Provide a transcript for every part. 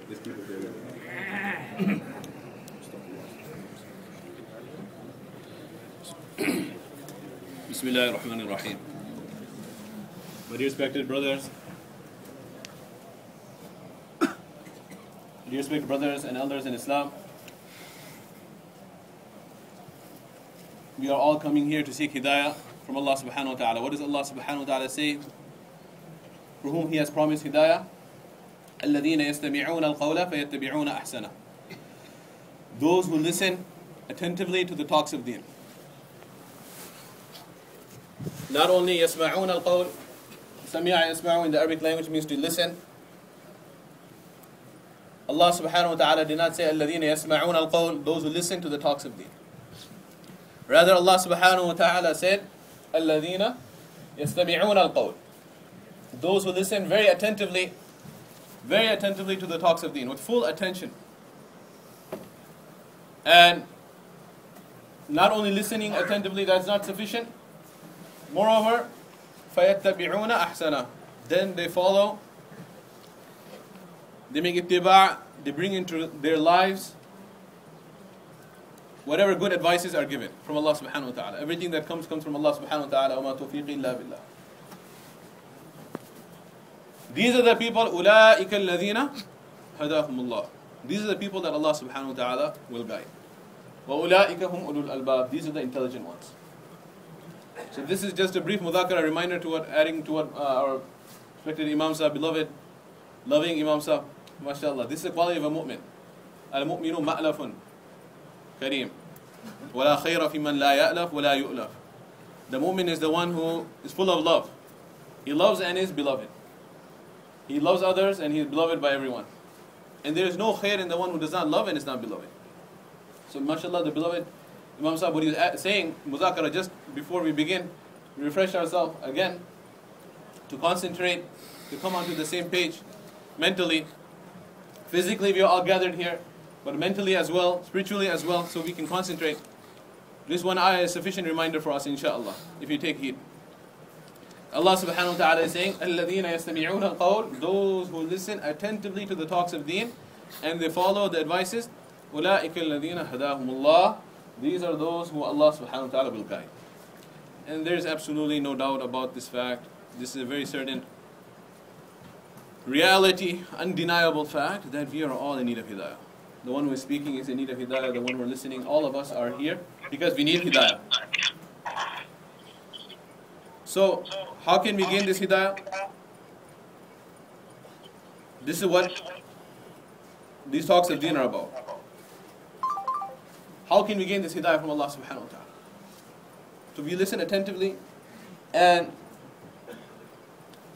Just keep it there. Bismillahir Rahmanir Rahim. My dear respected brothers, dear respected brothers and elders in Islam, we are all coming here to seek hidayah from Allah subhanahu wa ta'ala. What does Allah subhanahu wa ta'ala say? For whom He has promised hidayah, الَّذِينَ يَسْتَمِعُونَ الْقَوْلَ فَيَتَّبِعُونَ أَحْسَنَهُ. Those who listen attentively to the talks of deen. Not only يَسْمَعُونَ الْقَوْلِ, سَمِعَ يَسْمَعُ in the Arabic language means to listen. Allah subhanahu wa ta'ala did not say الَّذِينَ يَسْمَعُونَ الْقَوْلِ, those who listen to the talks of deen. Rather, Allah subhanahu wa ta'ala said الَّذِينَ يَسْتَمِعُونَ الْقَوْلِ, those who listen very attentively to the talks of deen, with full attention. And not only listening attentively, that's not sufficient. Moreover, فَيَتَّبِعُونَ أَحْسَنَهُ, then they follow, they make ittiba', they bring into their lives whatever good advices are given from Allah subhanahu wa ta'ala. Everything that comes from Allah subhanahu wa ta'ala. وَمَا تَوْفِيقِ إِلَّا بِاللَّهِ. These are the people, أُولَٰئِكَ الَّذِينَ هَدَاهُمُ اللَّهُ. These are the people that Allah subhanahu wa ta'ala will guide. وَأُولَٰئِكَ هُمْ أُولُو الْأَلْبَابِ. These are the intelligent ones. So this is just a brief mudhakara, reminder to what, adding to what our respected Imam Sahib, beloved, loving Imam Sahib, mashallah. This is the quality of a mu'min. Al-mu'minu ma'lafun kareem. وَلَا خَيْرَ فِي مَنْ لَا يَأْلَفْ وَلَا يُؤْلَفْ. The mu'min is the one who is full of love. He loves and is beloved. He loves others and he is beloved by everyone. And there is no khair in the one who does not love and is not beloved. So mashallah, the beloved Imam Sahib, what he is saying, muzakara, just before we begin, refresh ourselves again, to concentrate, to come onto the same page, mentally, physically we are all gathered here, but mentally as well, spiritually as well, so we can concentrate. This one ayah is sufficient reminder for us, inshallah, if you take heed. Allah subhanahu wa ta'ala is saying, الَّذِينَ يَسْتَمِعُونَ الْقَوْلِ, those who listen attentively to the talks of deen, and they follow the advices, أُولَٰئِكَ الَّذِينَ هَدَاهُمُ اللَّهُ. These are those who Allah subhanahu wa ta'ala will guide. And there is absolutely no doubt about this fact. This is a very certain reality, undeniable fact, that we are all in need of hidayah. The one who is speaking is in need of hidayah. The one who is listening, all of us are here because we need hidayah. So, how can we gain this hidayah? This is what these talks of deen are about. How can we gain this hidayah from Allah subhanahu wa ta'ala? So we listen attentively and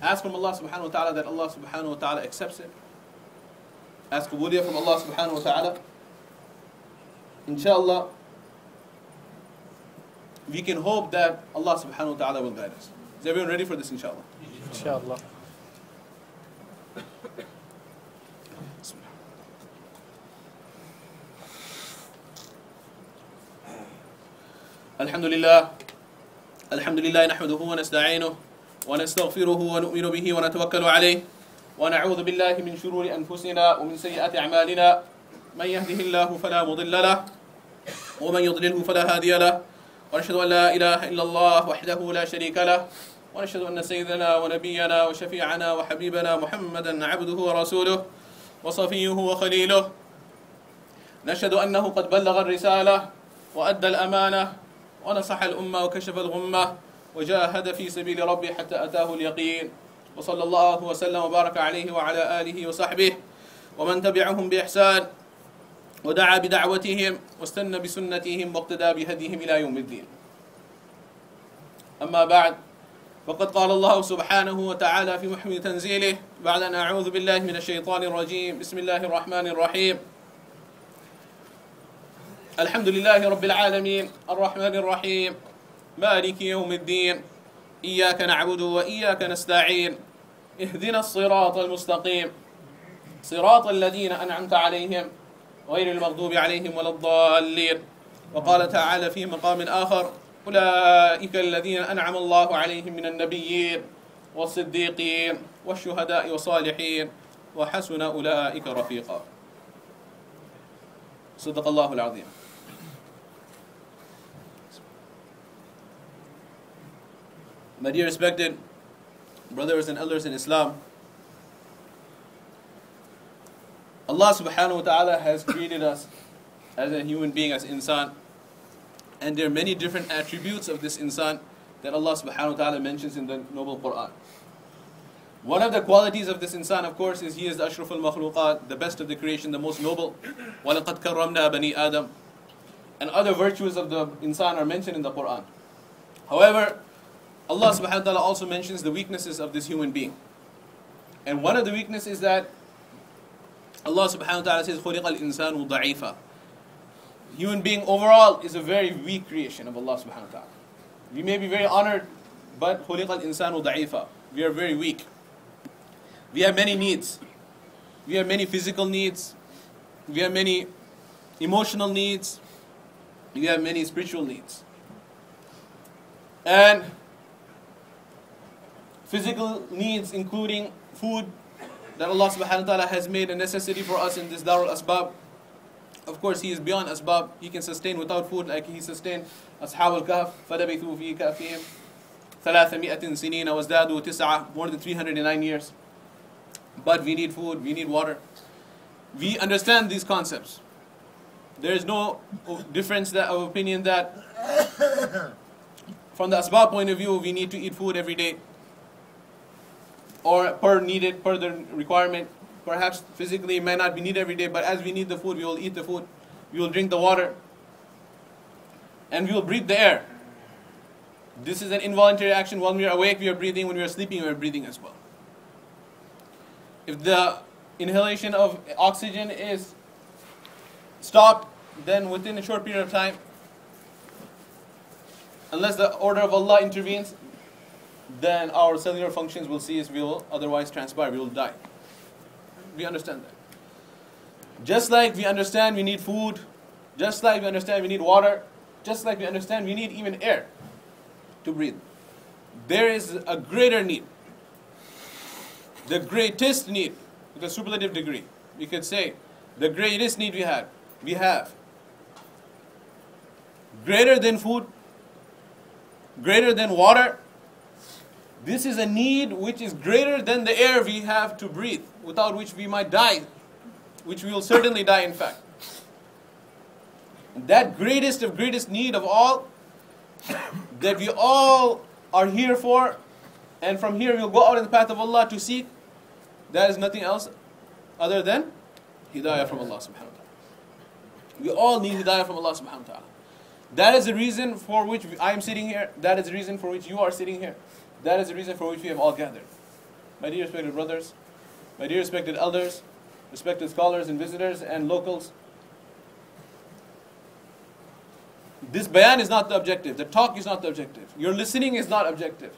ask from Allah subhanahu wa ta'ala that Allah subhanahu wa ta'ala accepts it. Ask qabuliyah from Allah subhanahu wa ta'ala. Inshallah, we can hope that Allah subhanahu wa ta'ala will guide us. Is everyone ready for this, inshallah? Inshallah. الحمد لله نحمده ونستعينه ونستغفره ونؤمن به ونتوكل عليه ونعوذ بالله من شرور أنفسنا ومن سيئات أعمالنا من يهده الله فلا مضل له ومن يضلله فلا هادي له ونشهد أن لا إله إلا الله وحده لا شريك له ونشهد أن سيدنا ونبينا وشفيعنا وحبيبنا محمدا عبده ورسوله وصفيه وخليله نشهد أنه قد بلغ الرسالة وأدى الأمانة ونصح الأمة وكشف الغمة وجاهد في سبيل ربه حتى أتاه اليقين وصلى الله وسلم وبارك عليه وعلى آله وصحبه ومن تبعهم بإحسان ودعا بدعوتهم واستنى بسنتهم واقتدى بهديهم إلى يوم الدين. أما بعد، فقد قال الله سبحانه وتعالى في محكم تنزيله بعد أن أعوذ بالله من الشيطان الرجيم بسم الله الرحمن الرحيم الحمد لله رب العالمين الرحمن الرحيم مالك يوم الدين إياك نعبد وإياك نستعين اهدنا الصراط المستقيم صراط الذين أنعمت عليهم غير المغضوب عليهم ولا الضالين. وقال تعالى في مقام آخر أولئك الذين أنعم الله عليهم من النبيين والصديقين والشهداء والصالحين وحسن أولئك رفيقا. صدق الله العظيم. My dear respected brothers and elders in Islam, Allah subhanahu wa ta'ala has created us as a human being, as insan, and there are many different attributes of this insan that Allah subhanahu wa ta'ala mentions in the noble Quran. One of the qualities of this insan, of course, is he is the ashraful makhluqat, the best of the creation, the most noble. وَلَقَدْ كَرَّمْنَا بَنِي آدَمَ. And other virtues of the insan are mentioned in the Quran. However, Allah subhanahu wa ta'ala also mentions the weaknesses of this human being. And one of the weaknesses is that Allah subhanahu wa ta'ala says, خُلِقَ الْإِنسَانُ ضَعِيفًا. Human being overall is a very weak creation of Allah subhanahu wa ta'ala. We may be very honored, but خُلِقَ الْإِنسَانُ ضَعِيفًا. We are very weak. We have many needs. We have many physical needs. We have many emotional needs. We have many spiritual needs. And physical needs including food that Allah subhanahu wa ta'ala has made a necessity for us in this Darul Asbab. Of course, He is beyond Asbab. He can sustain without food like He sustained Ashab al-Kahf. فَلَبِثُوا فِي كَهْفِهِمْ 300 سِنِينَ وَازْدَادُوا 9, more than 309 years. But we need food, we need water. We understand these concepts. There is no difference of opinion that from the Asbab point of view, we need to eat food every day, or per the requirement. Perhaps physically it may not be needed every day, but as we need the food, we will eat the food, we will drink the water, and we will breathe the air. This is an involuntary action. When we are awake, we are breathing. When we are sleeping, we are breathing as well. If the inhalation of oxygen is stopped, then within a short period of time, unless the order of Allah intervenes, then our cellular functions will cease, we will otherwise transpire, we will die. We understand that. Just like we understand we need food, just like we understand we need water, just like we understand we need even air to breathe, there is a greater need. The greatest need, with a superlative degree, we could say, the greatest need we have greater than food, greater than water. This is a need which is greater than the air we have to breathe, without which we might die, which we will certainly die in fact. That greatest of greatest need of all, that we all are here for, and from here we'll go out in the path of Allah to seek, that is nothing else other than hidayah from Allah subhanahu wa ta'ala. We all need hidayah from Allah subhanahu wa ta'ala. That is the reason for which I am sitting here. That is the reason for which you are sitting here. That is the reason for which we have all gathered. My dear respected brothers, my dear respected elders, respected scholars and visitors and locals, this bayan is not the objective. The talk is not the objective. Your listening is not objective.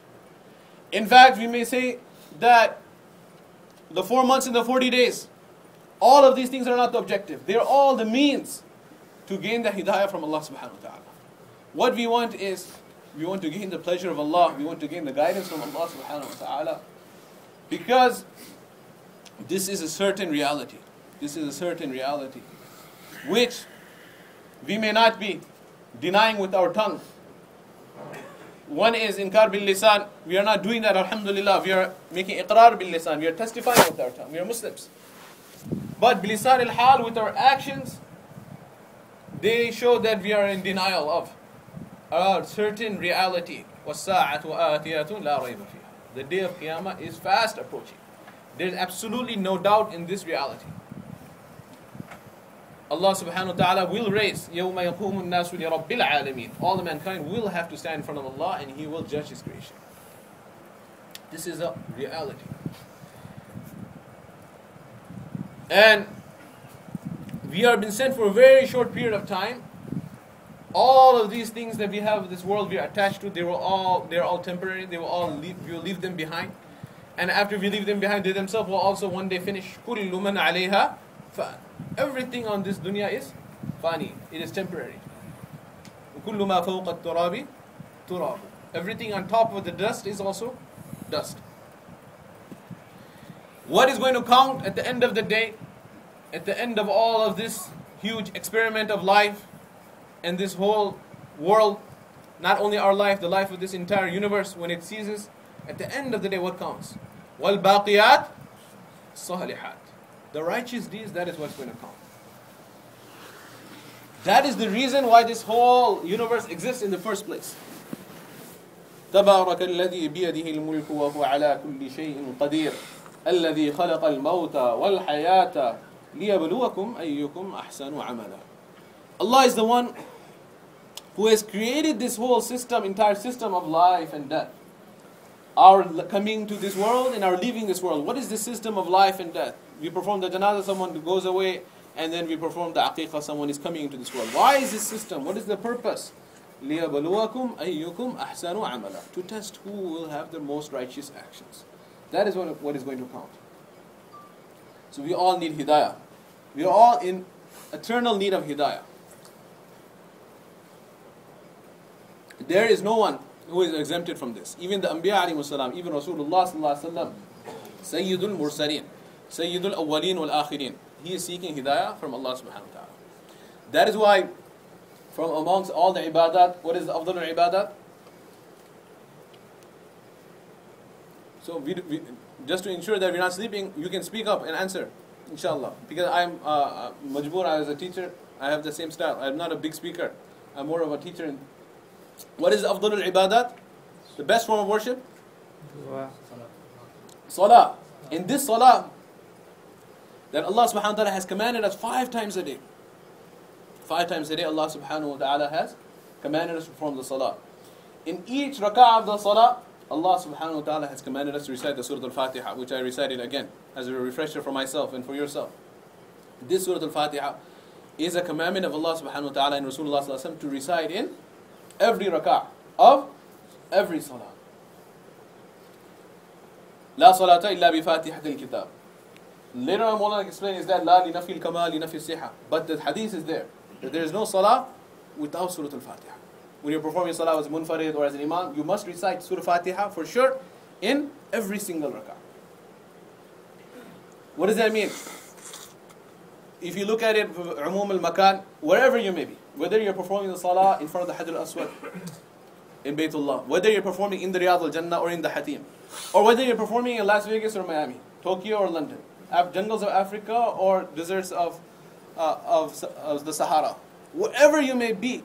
In fact, we may say that the 4 months and the 40 days, all of these things are not the objective. They are all the means to gain the hidayah from Allah subhanahu wa ta'ala. What we want is, we want to gain the pleasure of Allah. We want to gain the guidance from Allah subhanahu wa ta'ala. Because this is a certain reality. This is a certain reality, which we may not be denying with our tongue. One is inkar bil lisan. We are not doing that, alhamdulillah. We are making iqrar bil lisan. We are testifying with our tongue. We are Muslims. But bil lisan al hal, with our actions, they show that we are in denial of a certain reality. وَالسَّاعَةُ آتِيَةٌ لَا رَيْبَ فِيهَا. The day of Qiyamah is fast approaching. There is absolutely no doubt in this reality. Allah subhanahu wa ta'ala will raise يَوْمَ يَقُومُ النَّاسُ لِرَبِّ الْعَالَمِينَ. All the mankind will have to stand in front of Allah, and He will judge His creation. This is a reality. And we have been sent for a very short period of time. All of these things that we have in this world we are attached to, they're all temporary. We will leave them behind. And after we leave them behind, they themselves will also one day finish. كُلُّ مَنْ عَلَيْهَا فَانٍ. Everything on this dunya is fani. It is temporary. وَكُلُّ مَا فَوْقَ التُّرَابِ تُرَابُ. Everything on top of the dust is also dust. What is going to count at the end of the day, at the end of all of this huge experiment of life and this whole world, not only our life, the life of this entire universe, when it ceases, at the end of the day, what counts? وَالْبَاقِيَاتِ الصَّالِحَاتِ. The righteous deeds, that is what's going to count. That is the reason why this whole universe exists in the first place. تبارك الذي بيده الملك وهو على كل شيء قدير الذي خلق الموت والحياة ليبلوكم أيكم أحسن عملا. Allah is the one who has created this whole system, entire system of life and death. Our coming to this world and our leaving this world. What is the system of life and death? We perform the janazah, someone goes away, and then we perform the aqiqah, someone is coming into this world. Why is this system? What is the purpose? لِيَبَلُوَكُمْ أَيُّكُمْ أَحْسَنُ عَمَلًا. To test who will have the most righteous actions. That is what is going to count. So we all need hidayah. We are all in eternal need of hidayah. There is no one who is exempted from this. Even the Anbiya alayhi salam, even Rasulullah sallallahu alayhi wa sallam, Sayyidul Mursaleen, Sayyidul Awwaleen wal Akhirin. He is seeking hidayah from Allah subhanahu wa ta'ala. That is why from amongst all the ibadat, what is the afdal ibadat? So just to ensure that we're not sleeping, you can speak up and answer, inshallah. Because I'm majboor, as a teacher, I have the same style. I'm not a big speaker. I'm more of a teacher. What is the afdal ibadat? The best form of worship? Salah. In this salah, that Allah subhanahu wa ta'ala has commanded us 5 times a day. 5 times a day Allah subhanahu wa ta'ala has commanded us to perform the salah. In each rak'ah of the salah, Allah subhanahu wa ta'ala has commanded us to recite the Surah Al-Fatiha, which I recited again as a refresher for myself and for yourself. This Surah Al-Fatiha is a commandment of Allah subhanahu wa ta'ala and Rasulullah sallallahu alaihi wasallam to recite in every rak'ah of every salah. La salata illa bi fatihatil kitab. Later on, Mawlana explains that La li nafi al-kamal li nafi al-siha. But the hadith is there, that there is no salah without Surah Al-Fatiha. When you're performing salah as munfarid or as an imam, you must recite Surah Al-Fatiha for sure in every single rak'ah. What does that mean? If you look at it, umum al-makan, wherever you may be, whether you're performing the salah in front of the Hajar al-Aswad in Baytullah, whether you're performing in the Riyadh al-Jannah or in the Hatim, or whether you're performing in Las Vegas or Miami, Tokyo or London, jungles of Africa or deserts of the Sahara, wherever you may be,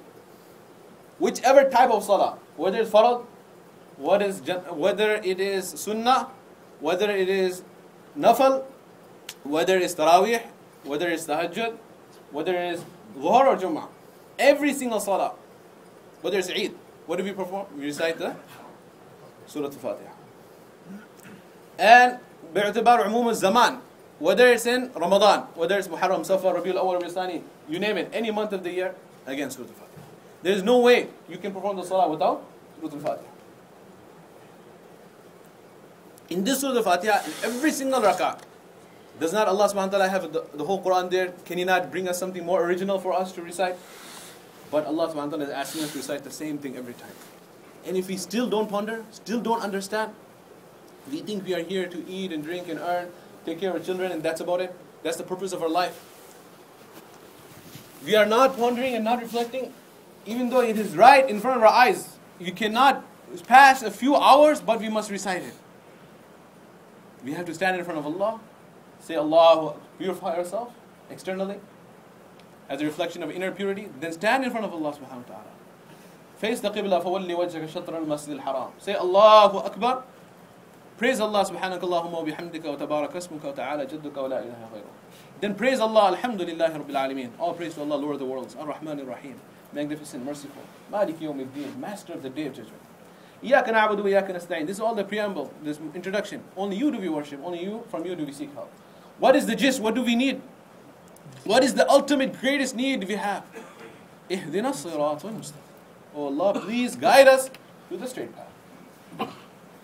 whichever type of salah, whether it's farad, whether it is sunnah, whether it is nafal, whether it's tarawih, whether it's tahajjud, whether it is dhuhr or jum'ah, every single salah, whether it's Eid, what do we perform? We recite the Surah Al-Fatiha. And bi'tibar umum al-zaman, whether it's in Ramadan, whether it's Muharram, Safar, Rabiul Awwal, Rabiul Thani, you name it, any month of the year, again Surah Al-Fatiha. There is no way you can perform the salah without Surah Al-Fatiha. In this Surah Al-Fatiha, in every single rak'ah, does not Allah subhanahu wa ta'ala have the whole Quran there? Can He not bring us something more original for us to recite? But Allah subhanahu wa ta'ala is asking us to recite the same thing every time. And if we still don't ponder, still don't understand, we think we are here to eat and drink and earn, take care of our children, and that's about it. That's the purpose of our life. We are not pondering and not reflecting, even though it is right in front of our eyes. You cannot pass a few hours, but we must recite it. We have to stand in front of Allah, say Allah, purify ourselves externally as a reflection of inner purity, then stand in front of Allah subhanahu wa ta'ala. Face the Qibla, فَوَلِّ وَجْهَكَ شَطْرَ الْمَسْجِدِ الْحَرَامِ. Say Allahu Akbar. Praise Allah subhanaka Allahumma wa bihamdika wa tabarak asmuka wa ta'ala jadduka wa la ilaha ghayruh. Then praise Allah, alhamdulillahi rabbil alameen. All praise to Allah, Lord of the worlds, ar-Rahman ar-Rahim, magnificent, merciful, Maliki yawmiddin, master of the day of judgment. Iyaka na'budu wa iyaka nasta'in. This is all the preamble, this introduction. Only you do we worship, only you, from you do we seek help. What is the gist? What do we need? What is the ultimate greatest need we have? Ihdina as-sirata al-mustaqim. Oh Allah, please guide us to the straight path.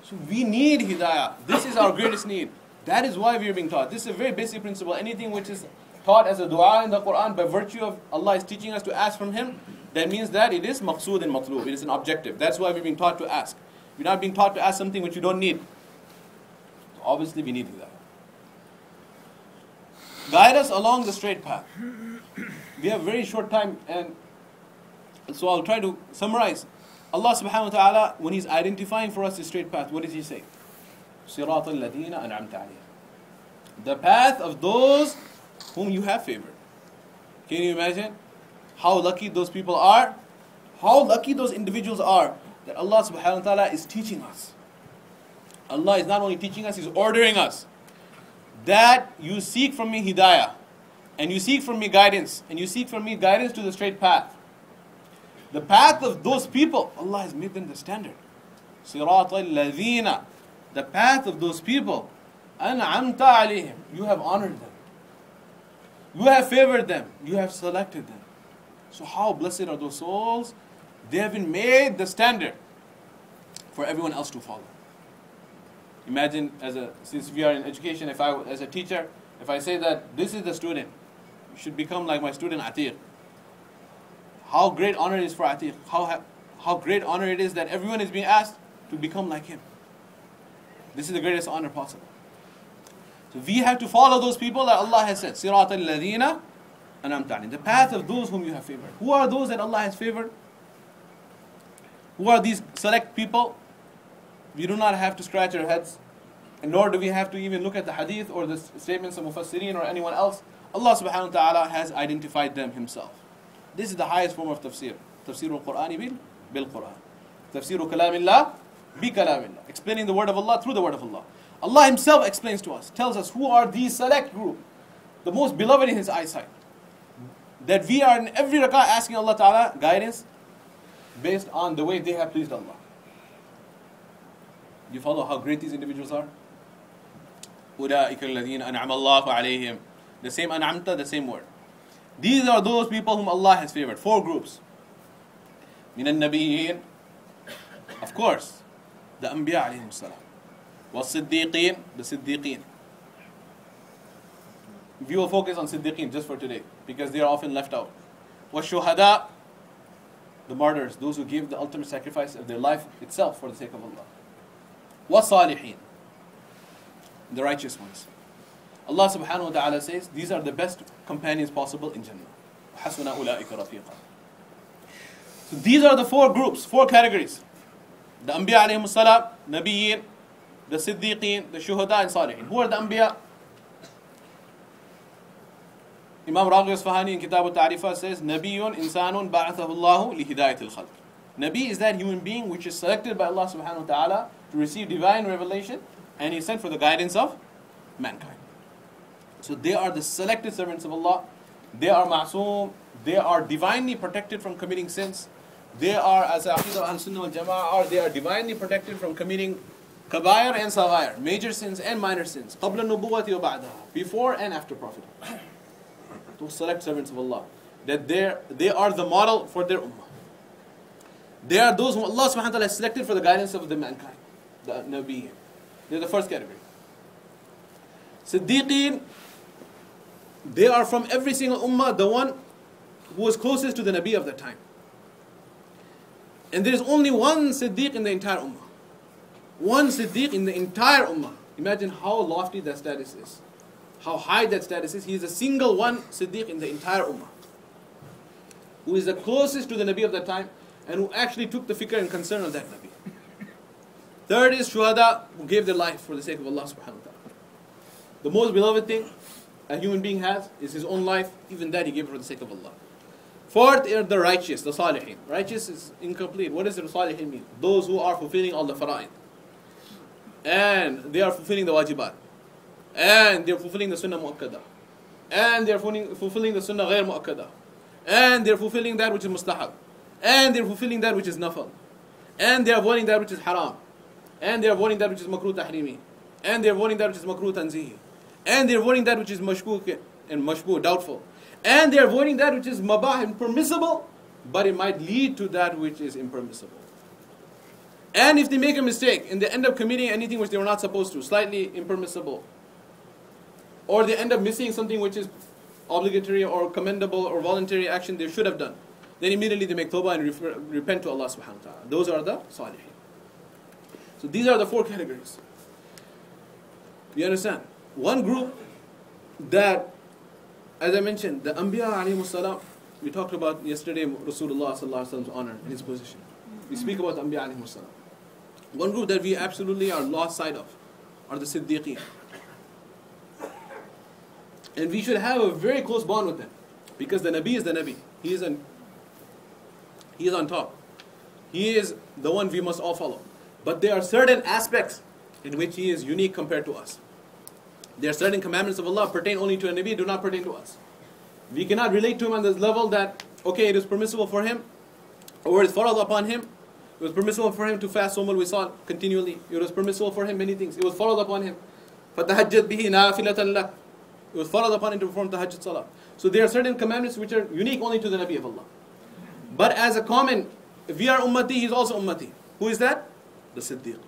So we need hidayah. This is our greatest need. That is why we are being taught. This is a very basic principle. Anything which is taught as a dua in the Quran by virtue of Allah is teaching us to ask from Him, that means that it is maqsood and matlub. It is an objective. That's why we're being taught to ask. We're not being taught to ask something which you don't need. So obviously we need hidayah. guide us along the straight path. We have very short time, and so I'll try to summarize. Allah subhanahu wa ta'ala, when He's identifying for us the straight path, what does He say? صِرَاطَ الَّذِينَ أَنْعَمْتَ عَلَيْهِمْ. The path of those whom you have favored. Can you imagine how lucky those people are? How lucky those individuals are that Allah subhanahu wa ta'ala is teaching us. Allah is not only teaching us, He's ordering us that you seek from me hidayah, and you seek from me guidance, and you seek from me guidance to the straight path. The path of those people, Allah has made them the standard. صِرَاطَ الَّذِينَ. The path of those people, أَنْعَمْتَ عَلَيْهِمْ. You have honored them. You have favored them. You have selected them. So how blessed are those souls? They have been made the standard for everyone else to follow. Imagine, since we are in education, as a teacher, if I say that this is the student, you should become like my student Atiq. How great honor it is for Atiq. How great honor it is that everyone is being asked to become like him. This is the greatest honor possible. So we have to follow those people that Allah has said. صِرَاطَ الَّذِينَ أَنْعَمْتَ عَلَيْهِمْ. The path of those whom you have favored. Who are those that Allah has favored? Who are these select people? We do not have to scratch our heads, and nor do we have to even look at the hadith or the statements of Mufassirin or anyone else. Allah subhanahu wa ta'ala has identified them Himself. This is the highest form of tafsir. Tafsir al-Qur'ani bil Qur'an. Tafsir kalamillah bi kalamillah. Explaining the word of Allah through the word of Allah. Allah Himself explains to us, tells us who are these select group, the most beloved in His eyesight. That we are in every rak'ah asking Allah ta'ala guidance based on the way they have pleased Allah. You follow how great these individuals are? أُولَٰئِكَ الَّذِينَ أَنْعَمَ اللَّهُ عَلَيْهِمْ. The same an'amta, the same word. These are those people whom Allah has favored. 4 groups. مِنَ النَّبِيِّينَ. Of course, the Anbiya alayhim salam. وَالصِّدِّيقِينَ. The Siddiqeen. We will focus on Siddiqeen just for today, because they are often left out. وَالشُّهَدَاء. The martyrs, those who give the ultimate sacrifice of their life itself for the sake of Allah. وَالصَّالِحِينَ. The righteous ones. Allah subhanahu wa ta'ala says, these are the best companions possible in Jannah. وَحَسُنَ أُولَٰئِكَ رَفِيقًا. So these are the 4 groups, 4 categories. The Anbiya alayhim salam, Nabiyyin, the Siddiqeen, the Shuhada and Salihin. Who are the Anbiya? Imam Raghib Isfahani in Kitab al-Ta'rifah says, Nabiyyun insanun ba'athahu Allahu li hidayatil khalq. Nabi is that human being which is selected by Allah subhanahu wa ta'ala to receive divine revelation, and he is sent for the guidance of mankind. So they are the selected servants of Allah. They are ma'soom. They are divinely protected from committing sins. They are, as Aqidah al-Sunnah wal-Jama'ah are, they are divinely protected from committing kabair and saghair, major sins and minor sins. قَبْلَ النُّبُوَّةِ وَبَعْدَهَا. Before and after prophethood. Those select servants of Allah. That they are the model for their ummah. They are those whom Allah subhanahu wa ta'ala has selected for the guidance of the mankind. The Nabi. They're the first category. Siddiqeen, they are from every single ummah, the one who was closest to the Nabi of that time. And there is only one Siddiq in the entire ummah. One Siddiq in the entire ummah. Imagine how lofty that status is. How high that status is. He is a single one Siddiq in the entire ummah. Who is the closest to the Nabi of that time, and who actually took the fikr and concern of that Nabi. Third is Shuhada, who gave their life for the sake of Allah subhanahu wa ta'ala. The most beloved thing a human being has is his own life. Even that he gave for the sake of Allah. Fourth are the righteous, the Salihin. Righteous is incomplete. What does the Salihin mean? Those who are fulfilling all the fara'id. And they are fulfilling the wajibat. And they are fulfilling the sunnah mu'akkada. And they are fulfilling the sunnah ghair mu'akkada. And they are fulfilling that which is mustahab. And they are fulfilling that which is nafal. And they are avoiding that which is haram. And they are avoiding that which is makruh tahrimi. And they are avoiding that which is makruh tanzihi. And they are avoiding that which is mashkuk and mashbu, doubtful. And they are avoiding that which is mabah and permissible, but it might lead to that which is impermissible. And if they make a mistake and they end up committing anything which they were not supposed to, slightly impermissible, or they end up missing something which is obligatory or commendable or voluntary action they should have done, then immediately they make tawbah and repent to Allah subhanahu wa ta'ala. Those are the salihin. So these are the 4 categories. You understand? One group that as I mentioned, the Anbiya alayhimus salam, we talked about yesterday Rasulullah sallallahu alaihi wasallam's honor and his position. We speak about the Anbiya alayhimus salam. One group that we absolutely are lost sight of are the Siddiqeen. And we should have a very close bond with them. Because the Nabi is the Nabi. He is on top. He is the one we must all follow. But there are certain aspects in which he is unique compared to us. There are certain commandments of Allah pertain only to a Nabi, do not pertain to us. We cannot relate to him on this level that, okay, it is permissible for him, or it is farad upon him. It was permissible for him to fast Sawm al-Wisal continually. It was permissible for him many things. It was farad upon him. فَتَهَجَّدْ بِهِ نَافِلَةً لَكَ. It was farad upon him to perform tahajjud salah. So there are certain commandments which are unique only to the Nabi of Allah. But as a common, if we are ummati, he is also ummati. Who is that? The Siddiq.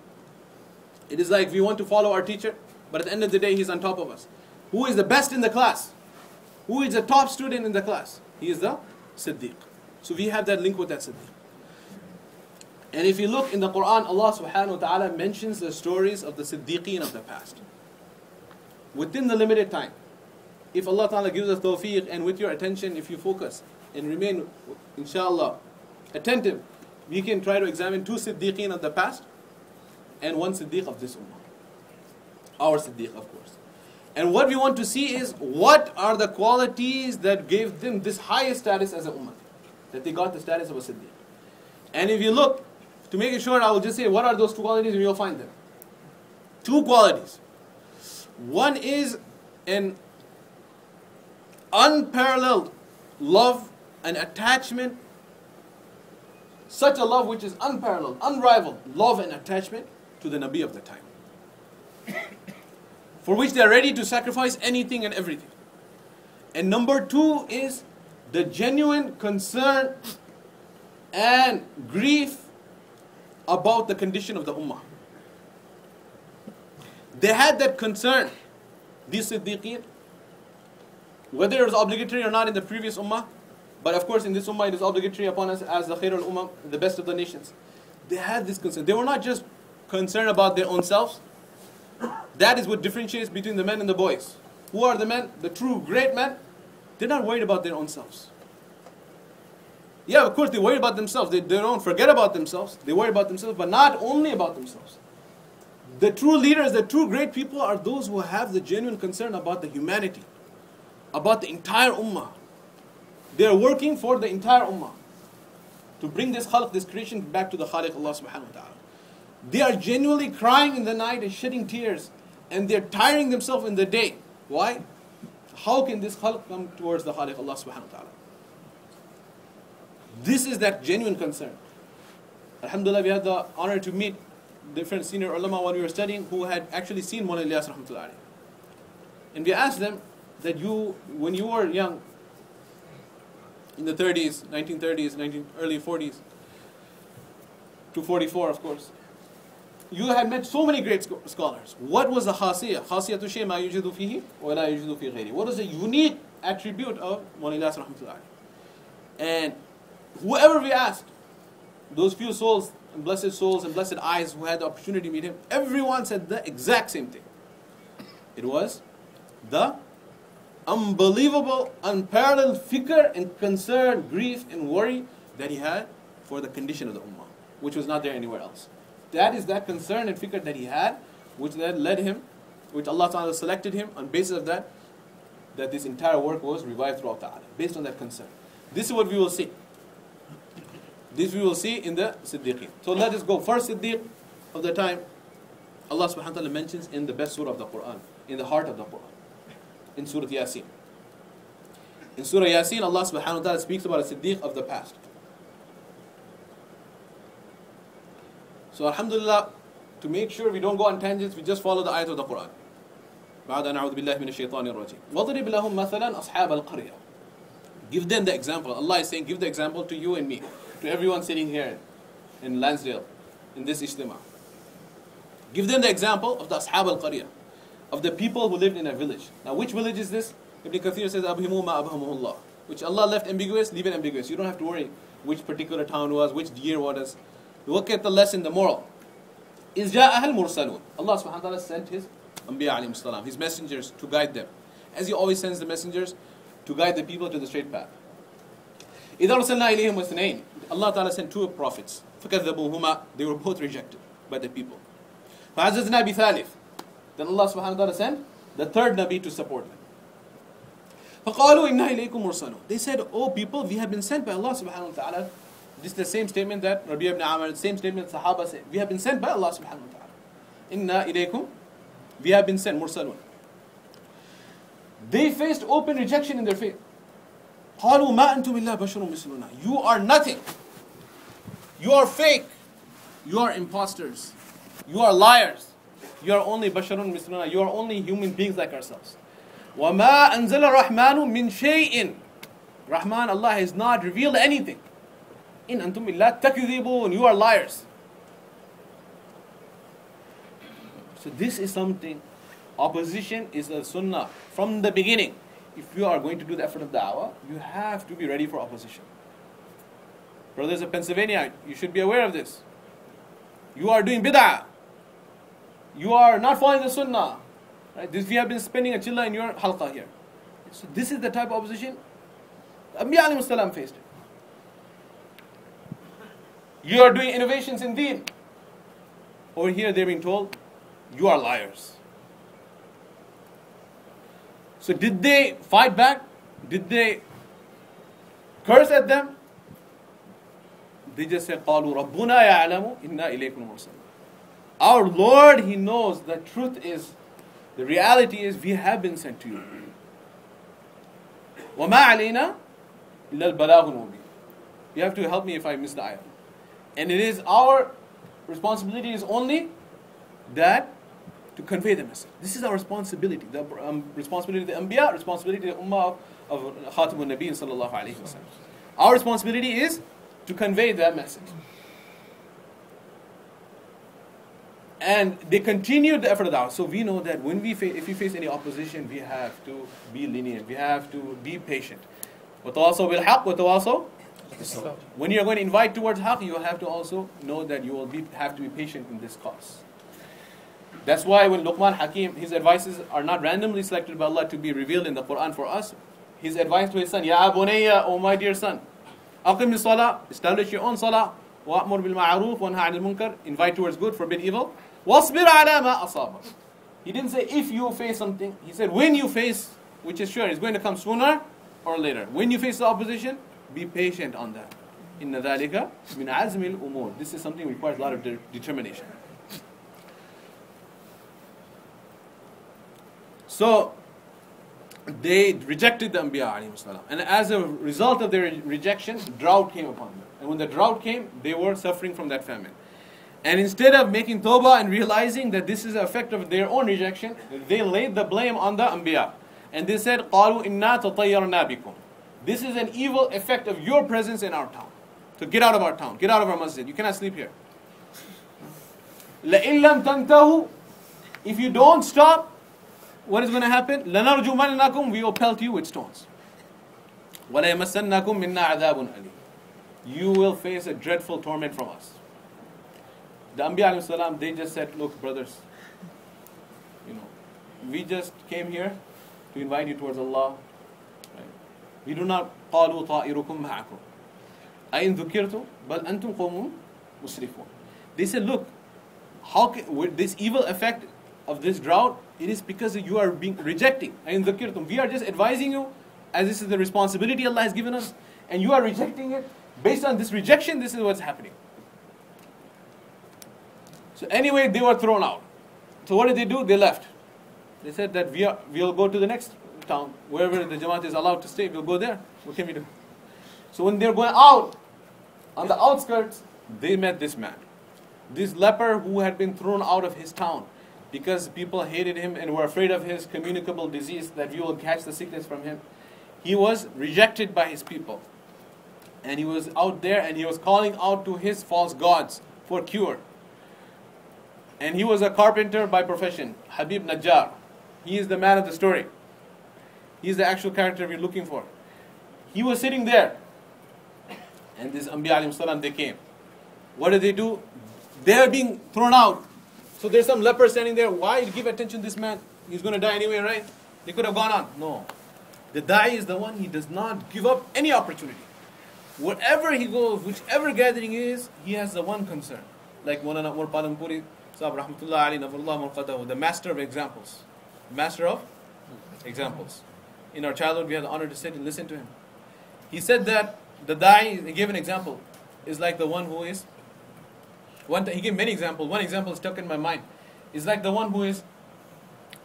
It is like we want to follow our teacher, but at the end of the day, he's on top of us. Who is the best in the class? Who is the top student in the class? He is the Siddiq. So we have that link with that Siddiq. And if you look in the Quran, Allah subhanahu wa ta'ala mentions the stories of the Siddiqeen of the past. Within the limited time. If Allah ta'ala gives us tawfiq, and with your attention, if you focus and remain, inshallah, attentive, we can try to examine 2 Siddiqeen of the past and 1 Siddiq of this ummah. Our Siddiq, of course. And what we want to see is, what are the qualities that gave them this highest status as a ummah? That they got the status of a Siddiq. And if you look, to make it short, I will just say, what are those 2 qualities, and you'll find them. 2 qualities. One is an unparalleled love and attachment, such a love which is unparalleled, unrivaled love and attachment to the Nabi of the time, for which they are ready to sacrifice anything and everything. And number 2 is the genuine concern and grief about the condition of the ummah. They had that concern, these Siddiqeen, whether it was obligatory or not in the previous ummah, but of course in this ummah it is obligatory upon us as the khairul ummah, the best of the nations. They had this concern. They were not just concerned about their own selves. That is what differentiates between the men and the boys. Who are the men? The true great men. They're not worried about their own selves. Yeah, of course they worry about themselves. They don't forget about themselves. They worry about themselves, but not only about themselves. The true leaders, the true great people are those who have the genuine concern about the humanity, about the entire ummah. They are working for the entire ummah to bring this khalq, this creation back to the Khaliq Allah subhanahu wa ta'ala. They are genuinely crying in the night and shedding tears, and they're tiring themselves in the day. Why? How can this khalq come towards the Khaliq Allah subhanahu wa ta'ala? This is that genuine concern. Alhamdulillah, we had the honor to meet different senior ulama when we were studying who had actually seen Mawlana Ilyas rahmatullahi alayhi. And we asked them that when you were young, in the 30s, 1930s, early 40s, to 44 of course, you had met so many great scholars. What was the khasiyah? Khasiyatu shay ma yujidu fihi wa la yujidu fi ghayri. What is the unique attribute of Mawlana Ilyas rahmatullahi alayhi? And whoever we asked, those few souls and blessed eyes who had the opportunity to meet him, everyone said the exact same thing. It was the unbelievable, unparalleled fikr and concern, grief and worry that he had for the condition of the ummah, which was not there anywhere else. That is that concern and fikr that he had, which then led him, which Allah Ta'ala selected him on basis of that this entire work was revived throughout Ta'ala, based on that concern. This is what we will see. This we will see in the Siddiqeen. So let us go. First Siddiq of the time, Allah subhanahu wa ta'ala mentions in the best surah of the Quran, in the heart of the Quran, in Surah Yasin. In Surah Yasin, Allah subhanahu wa ta'ala speaks about a Siddiq of the past. So alhamdulillah, to make sure we don't go on tangents, we just follow the ayat of the Quran. بعد نعوذ بالله من الشيطان الرجيم. وَضْرِبْ لَهُمْ مَثَلًا أَصْحَابَ الْقَرْيَةِ. Give them the example. Allah is saying, give the example to you and me, to everyone sitting here in Lansdale, in this Ijtemah. Give them the example of the Ashab al-Qaryah, of the people who lived in a village. Now which village is this? Ibn Kathir says, أَبْهِمُوا مَا أَبْهَمُهُ اللَّهِ. Which Allah left ambiguous, leave it ambiguous. You don't have to worry which particular town was, which year was. Look at the lesson, the moral. إِذْ جَاءَهَا الْمُرْسَلُونَ. Allah subhanahu wa ta'ala sent His Anbiya alayhim salam, His messengers to guide them. As He always sends the messengers to guide the people to the straight path. إِذَا أَرْسَلْنَا إِلَيْهِمْ وَاثْنَيْنِ Allah Ta'ala sent two prophets. فَكَذَّبُوهُمَا They were both rejected by the people. فَعَزَّزْنَا بِثَالِثٍ Then Allah Subhanahu wa Ta'ala sent the third Nabi to support them. فَقَالُوا إِنَّا إِلَيْكُمْ مُرْسَلُونَ They said, "Oh people, we have been sent by Allah Subhanahu wa Ta'ala." This is the same statement that Rabi' ibn Amr, the same statement that Sahaba said. We have been sent by Allah Subhanahu wa Ta'ala. Inna ilaykum, we have been sent, mursalun. They faced open rejection in their faith. قَالُوا مَا أَنْتُمْ إِلَّا بَشَرٌ مِثْلُنَا You are nothing. You are fake. You are imposters. You are liars. You are only basharun misluna. You are only human beings like ourselves. وَمَا أَنزَلَ الرَّحْمَنُ مِنْ شَيْءٍ Rahman, Allah has not revealed anything. In antum illa takdhibun. You are liars. So this is something. Opposition is a sunnah from the beginning. If you are going to do the effort of da'wah, you have to be ready for opposition. Brothers of Pennsylvania, you should be aware of this. You are doing bid'ah. You are not following the sunnah. Right? This, we have been spending a chilla in your halqa here. So this is the type of opposition Anbiya alayhi salam faced it. You are doing innovations in deen. Over here they're being told, you are liars. So did they fight back? Did they curse at them? They just said, قَالُوا رَبُّنَا يَعْلَمُ إِنَّا إِلَيْكُمْ مُرْسَلُونَ Our Lord, He knows the truth is, the reality is, we have been sent to you. وَمَا عَلَيْنَا إِلَّا الْبَلَاغُ الْمُبِينُ You have to help me if I miss the ayah. And it is our responsibility is only that to convey the message. This is our responsibility. The responsibility of the Anbiya, responsibility of the Ummah of Khatamun Nabiyyin sallallahu alayhi wa sallam. Our responsibility is to convey that message. And they continued the effort of da'wah. So we know that when if we face any opposition, we have to be lenient. We have to be patient. وَتَوَاصَوْا بِالْحَقِّ وَتَوَاصَوْا When you are going to invite towards haqq, you have to also know that you will have to be patient in this cause. That's why when Luqman Hakim, his advices are not randomly selected by Allah to be revealed in the Quran for us. His advice to his son, Ya bunayya, O my dear son, aqim as-salah, establish your own salah, wa'mur bil ma'ruf wa nahy 'anil munkar, invite towards good, forbid evil, wasbir 'ala ma asabak. He didn't say if you face something, he said when you face, which is sure, it's going to come sooner or later. When you face the opposition, be patient on that. Inna dhalika min azmil umur. This is something that requires a lot of determination. So, they rejected the Anbiya alayhi salam. And as a result of their rejection, drought came upon them. And when the drought came, they were suffering from that famine. And instead of making tawbah and realizing that this is the effect of their own rejection, they laid the blame on the Anbiya. And they said, قَالُوا إِنَّا تَطَيَّرْنَا بِكُمْ This is an evil effect of your presence in our town. So get out of our town. Get out of our masjid. You cannot sleep here. لَإِن لَمْ تَنْتَهُ If you don't stop, what is going to happen? لَنَرْجُمَنَّكُمْ We will pelt you with stones. وَلَيَمَسَّنَّكُمْ مِنَّا عَذَابٌ أَلِيمٌ You will face a dreadful torment from us. The Anbiya alayhi salam, they just said, look brothers, we just came here to invite you towards Allah. Right? We do not قَالُوا طَائِرُكُمْ مَعَكُمْ أَإِن ذُكِرْتُمْ بَلْ أَنْتُمْ قَوْمٌ مُسْرِفُونَ They said, look, how can, with this evil effect of this drought, it is because you are being rejecting. أَإِن ذُكِرْتُمْ We are just advising you, as this is the responsibility Allah has given us, and you are rejecting it. Based on this rejection, this is what's happening. So anyway, they were thrown out. So what did they do? They left. They said that we'll go to the next town. Wherever the Jamaat is allowed to stay, we'll go there. What can we do? So when they're going out, on the outskirts, they met this man. This leper who had been thrown out of his town because people hated him and were afraid of his communicable disease, that we will catch the sickness from him. He was rejected by his people. And he was out there and he was calling out to his false gods for cure. And he was a carpenter by profession, Habib Najjar. He is the man of the story. He is the actual character we're looking for. He was sitting there. And this Anbiya alayhi salam, they came. What did they do? They are being thrown out. So there's some leper standing there. Why give attention to this man? He's going to die anyway, right? They could have gone on. No. The da'i is the one, he does not give up any opportunity. Wherever he goes, whichever gathering is, he has the one concern. Like Maulana Umar Palampuri, Sahab Rahmatullah Ali, Navarullah Mulqadahu, the master of examples. Master of examples. In our childhood, we had the honor to sit and listen to him. He said that the da'i, he gave an example, is like the one who is, he gave many examples. One example stuck in my mind. Is like the one who is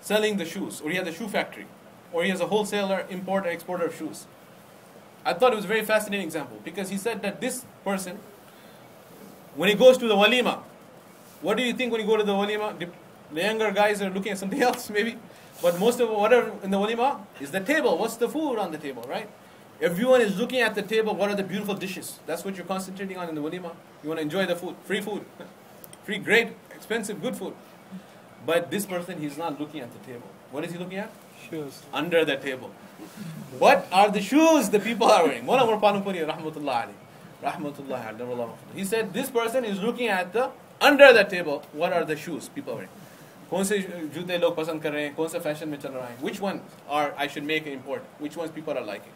selling the shoes, or he has a shoe factory, or he has a wholesaler, importer, exporter of shoes. I thought it was a very fascinating example, because he said that this person, when he goes to the walima, what do you think when you go to the walima? The younger guys are looking at something else maybe, but most of whatever in the walima is the table. What's the food on the table, right? Everyone is looking at the table. What are the beautiful dishes? That's what you're concentrating on in the walima. You want to enjoy the food, free, great, expensive, good food. But this person, he's not looking at the table. What is he looking at? Shoes. Under the table. What are the shoes the people are wearing? Maulana Umar Palampuri, Rahmatullah Ali. Rahmatullah Ali. He said, this person is looking at the under the table. What are the shoes people are wearing? कौन से जूते लोग पसंद कर रहे हैं? कौन सा fashion में चल रहा है? Which ones are I should make and import? Which ones people are liking?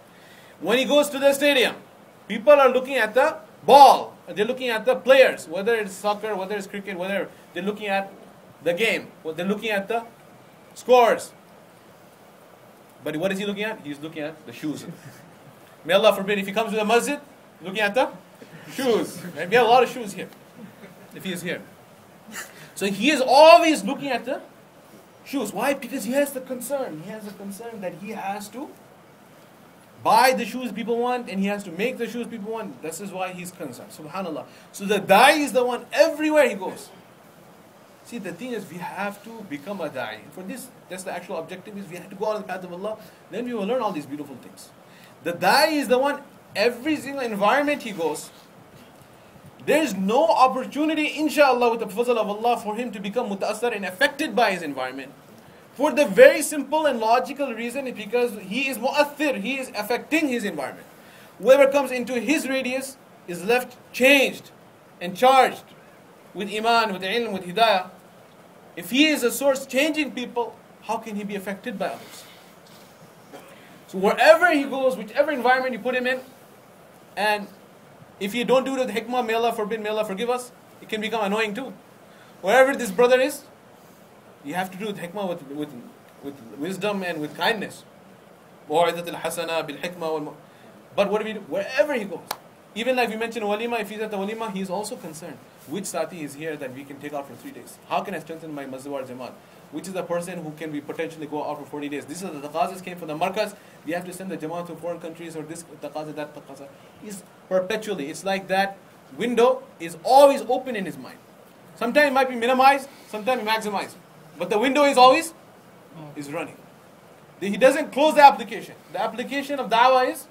When he goes to the stadium, people are looking at the ball. They're looking at the players, whether it's soccer, whether it's cricket, whether they're looking at the game, they're looking at the scores. But what is he looking at? He's looking at the shoes. May Allah forbid, if he comes to the masjid, looking at the shoes. Right? We have a lot of shoes here, if he is here. So he is always looking at the shoes. Why? Because he has the concern. He has the concern that he has to buy the shoes people want, and he has to make the shoes people want. This is why he's concerned. Subhanallah. So the da'i is the one everywhere he goes. See, the thing is, we have to become a da'i. For this, that's the actual objective, is we have to go on the path of Allah. Then we will learn all these beautiful things. The da'i is the one, every single environment he goes, there is no opportunity, inshallah, with the fazl of Allah, for him to become muta'assar and affected by his environment. For the very simple and logical reason, is because he is mu'athir, he is affecting his environment. Whoever comes into his radius is left changed and charged with iman, with ilm, with hidayah. If he is a source changing people, how can he be affected by others? So wherever he goes, whichever environment you put him in, and if you don't do it with hikmah, may Allah forbid, may Allah forgive us, it can become annoying too. Wherever this brother is, you have to do with hikmah, with wisdom and with kindness. But what do we do? Wherever he goes. Even like we mentioned walima, if he's at the walima, he is also concerned. Which sati is here that we can take out for 3 days? How can I strengthen my mazwar jamaat? Which is the person who can we potentially go out for 40 days? This is the taqazas came from the markaz. We have to send the jamaat to foreign countries, or this taqaza, that taqaza. It's perpetually. It's like that window is always open in his mind. Sometimes it might be minimized, sometimes maximized. But the window is always is running. He doesn't close the application. The application of da'wah is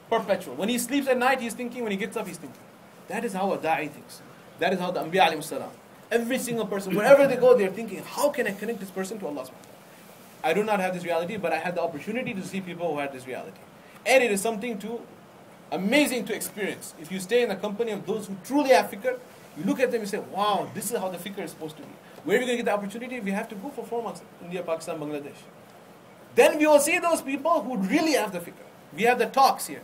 perpetual. When he sleeps at night, he's thinking. When he gets up, he's thinking. That is how a da'i thinks. That is how the Anbiya alayhi salam. Every single person, wherever they go, they're thinking, how can I connect this person to Allah subhanahu wa ta'ala? I do not have this reality, but I had the opportunity to see people who had this reality. And it is something amazing to experience. If you stay in the company of those who truly have fikr, you look at them and say, wow, this is how the fikr is supposed to be. Where are we going to get the opportunity? We have to go for 4 months. India, Pakistan, Bangladesh. Then we will see those people who really have the fikr. We have the talks here.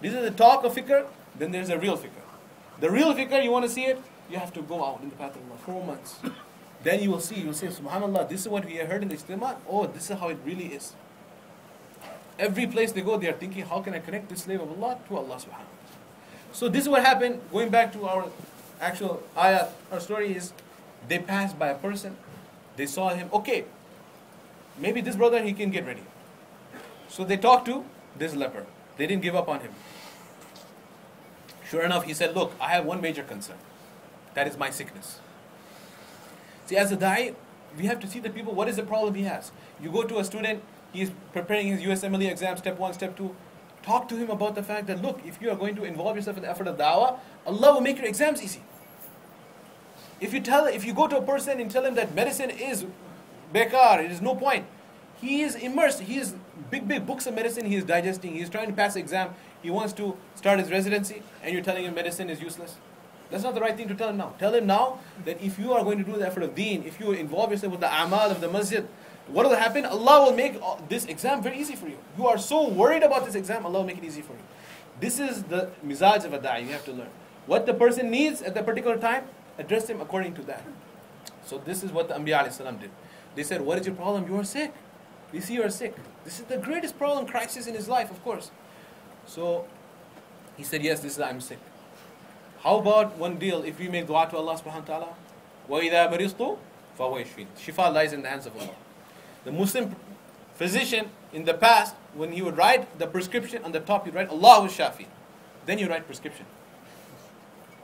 This is the talk of fikr, then there's a real fikr. The real fikr, you want to see it, you have to go out in the path of Allah 4 months. Then you will say, subhanallah, this is what we heard in the Ijtemah. Oh, this is how it really is. Every place they go, they are thinking, how can I connect this slave of Allah to Allah subhanahu wa ta'ala? So this is what happened, going back to our actual ayat, our story is, they passed by a person, they saw him, okay, maybe this brother, he can get ready. So they talked to this leper. They didn't give up on him. Sure enough, he said, look, I have one major concern. That is my sickness. See, as a da'i, we have to see the people, what is the problem he has? You go to a student, he is preparing his USMLE exam, step 1, step 2. Talk to him about the fact that, look, if you are going to involve yourself in the effort of da'wah, Allah will make your exams easy. If you go to a person and tell him that medicine is bekar, it is no point. He is immersed. He is big books of medicine he is digesting. He is trying to pass the exam. He wants to start his residency, and you're telling him medicine is useless. That's not the right thing to tell him now. Tell him now that if you are going to do the effort of deen, if you involve yourself with the amal of the masjid, what will happen? Allah will make this exam very easy for you. You are so worried about this exam, Allah will make it easy for you. This is the mizaj of a da'i. You have to learn. What the person needs at that particular time, address him according to that. So this is what the Anbiya alayhi salam did. They said, what is your problem? You are sick. We see you are sick. This is the greatest problem, crisis in his life, of course. So he said, yes, I'm sick. How about one deal, if we make dua to Allah subhanahu wa ta'ala? وَإِذَا مَرِضْتُ فَهُوَ يَشْفِينِ. Shifa lies in the hands of Allah. The Muslim physician in the past, when he would write the prescription, on the top he'd write Allahu Shafi. Then you write prescription.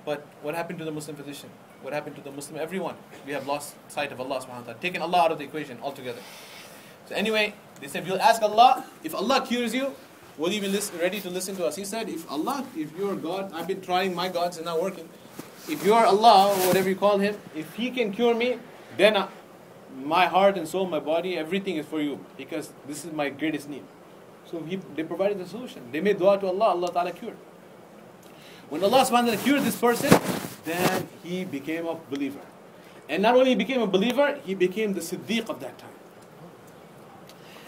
But what happened to the Muslim physician? What happened to the Muslim everyone? We have lost sight of Allah subhanahu wa ta'ala, taken Allah out of the equation altogether. So anyway, they said, we'll ask Allah, if Allah cures you, will you be ready to listen to us? He said, if you're God, I've been trying my gods, it's not working. If you're Allah, or whatever you call him, if he can cure me, then my heart and soul, my body, everything is for you. Because this is my greatest need. So they provided the solution. They made dua to Allah, Allah Ta'ala cured. When Allah subhanahu wa ta'ala cured this person, then he became a believer. And not only he became a believer, he became the Siddiq of that time.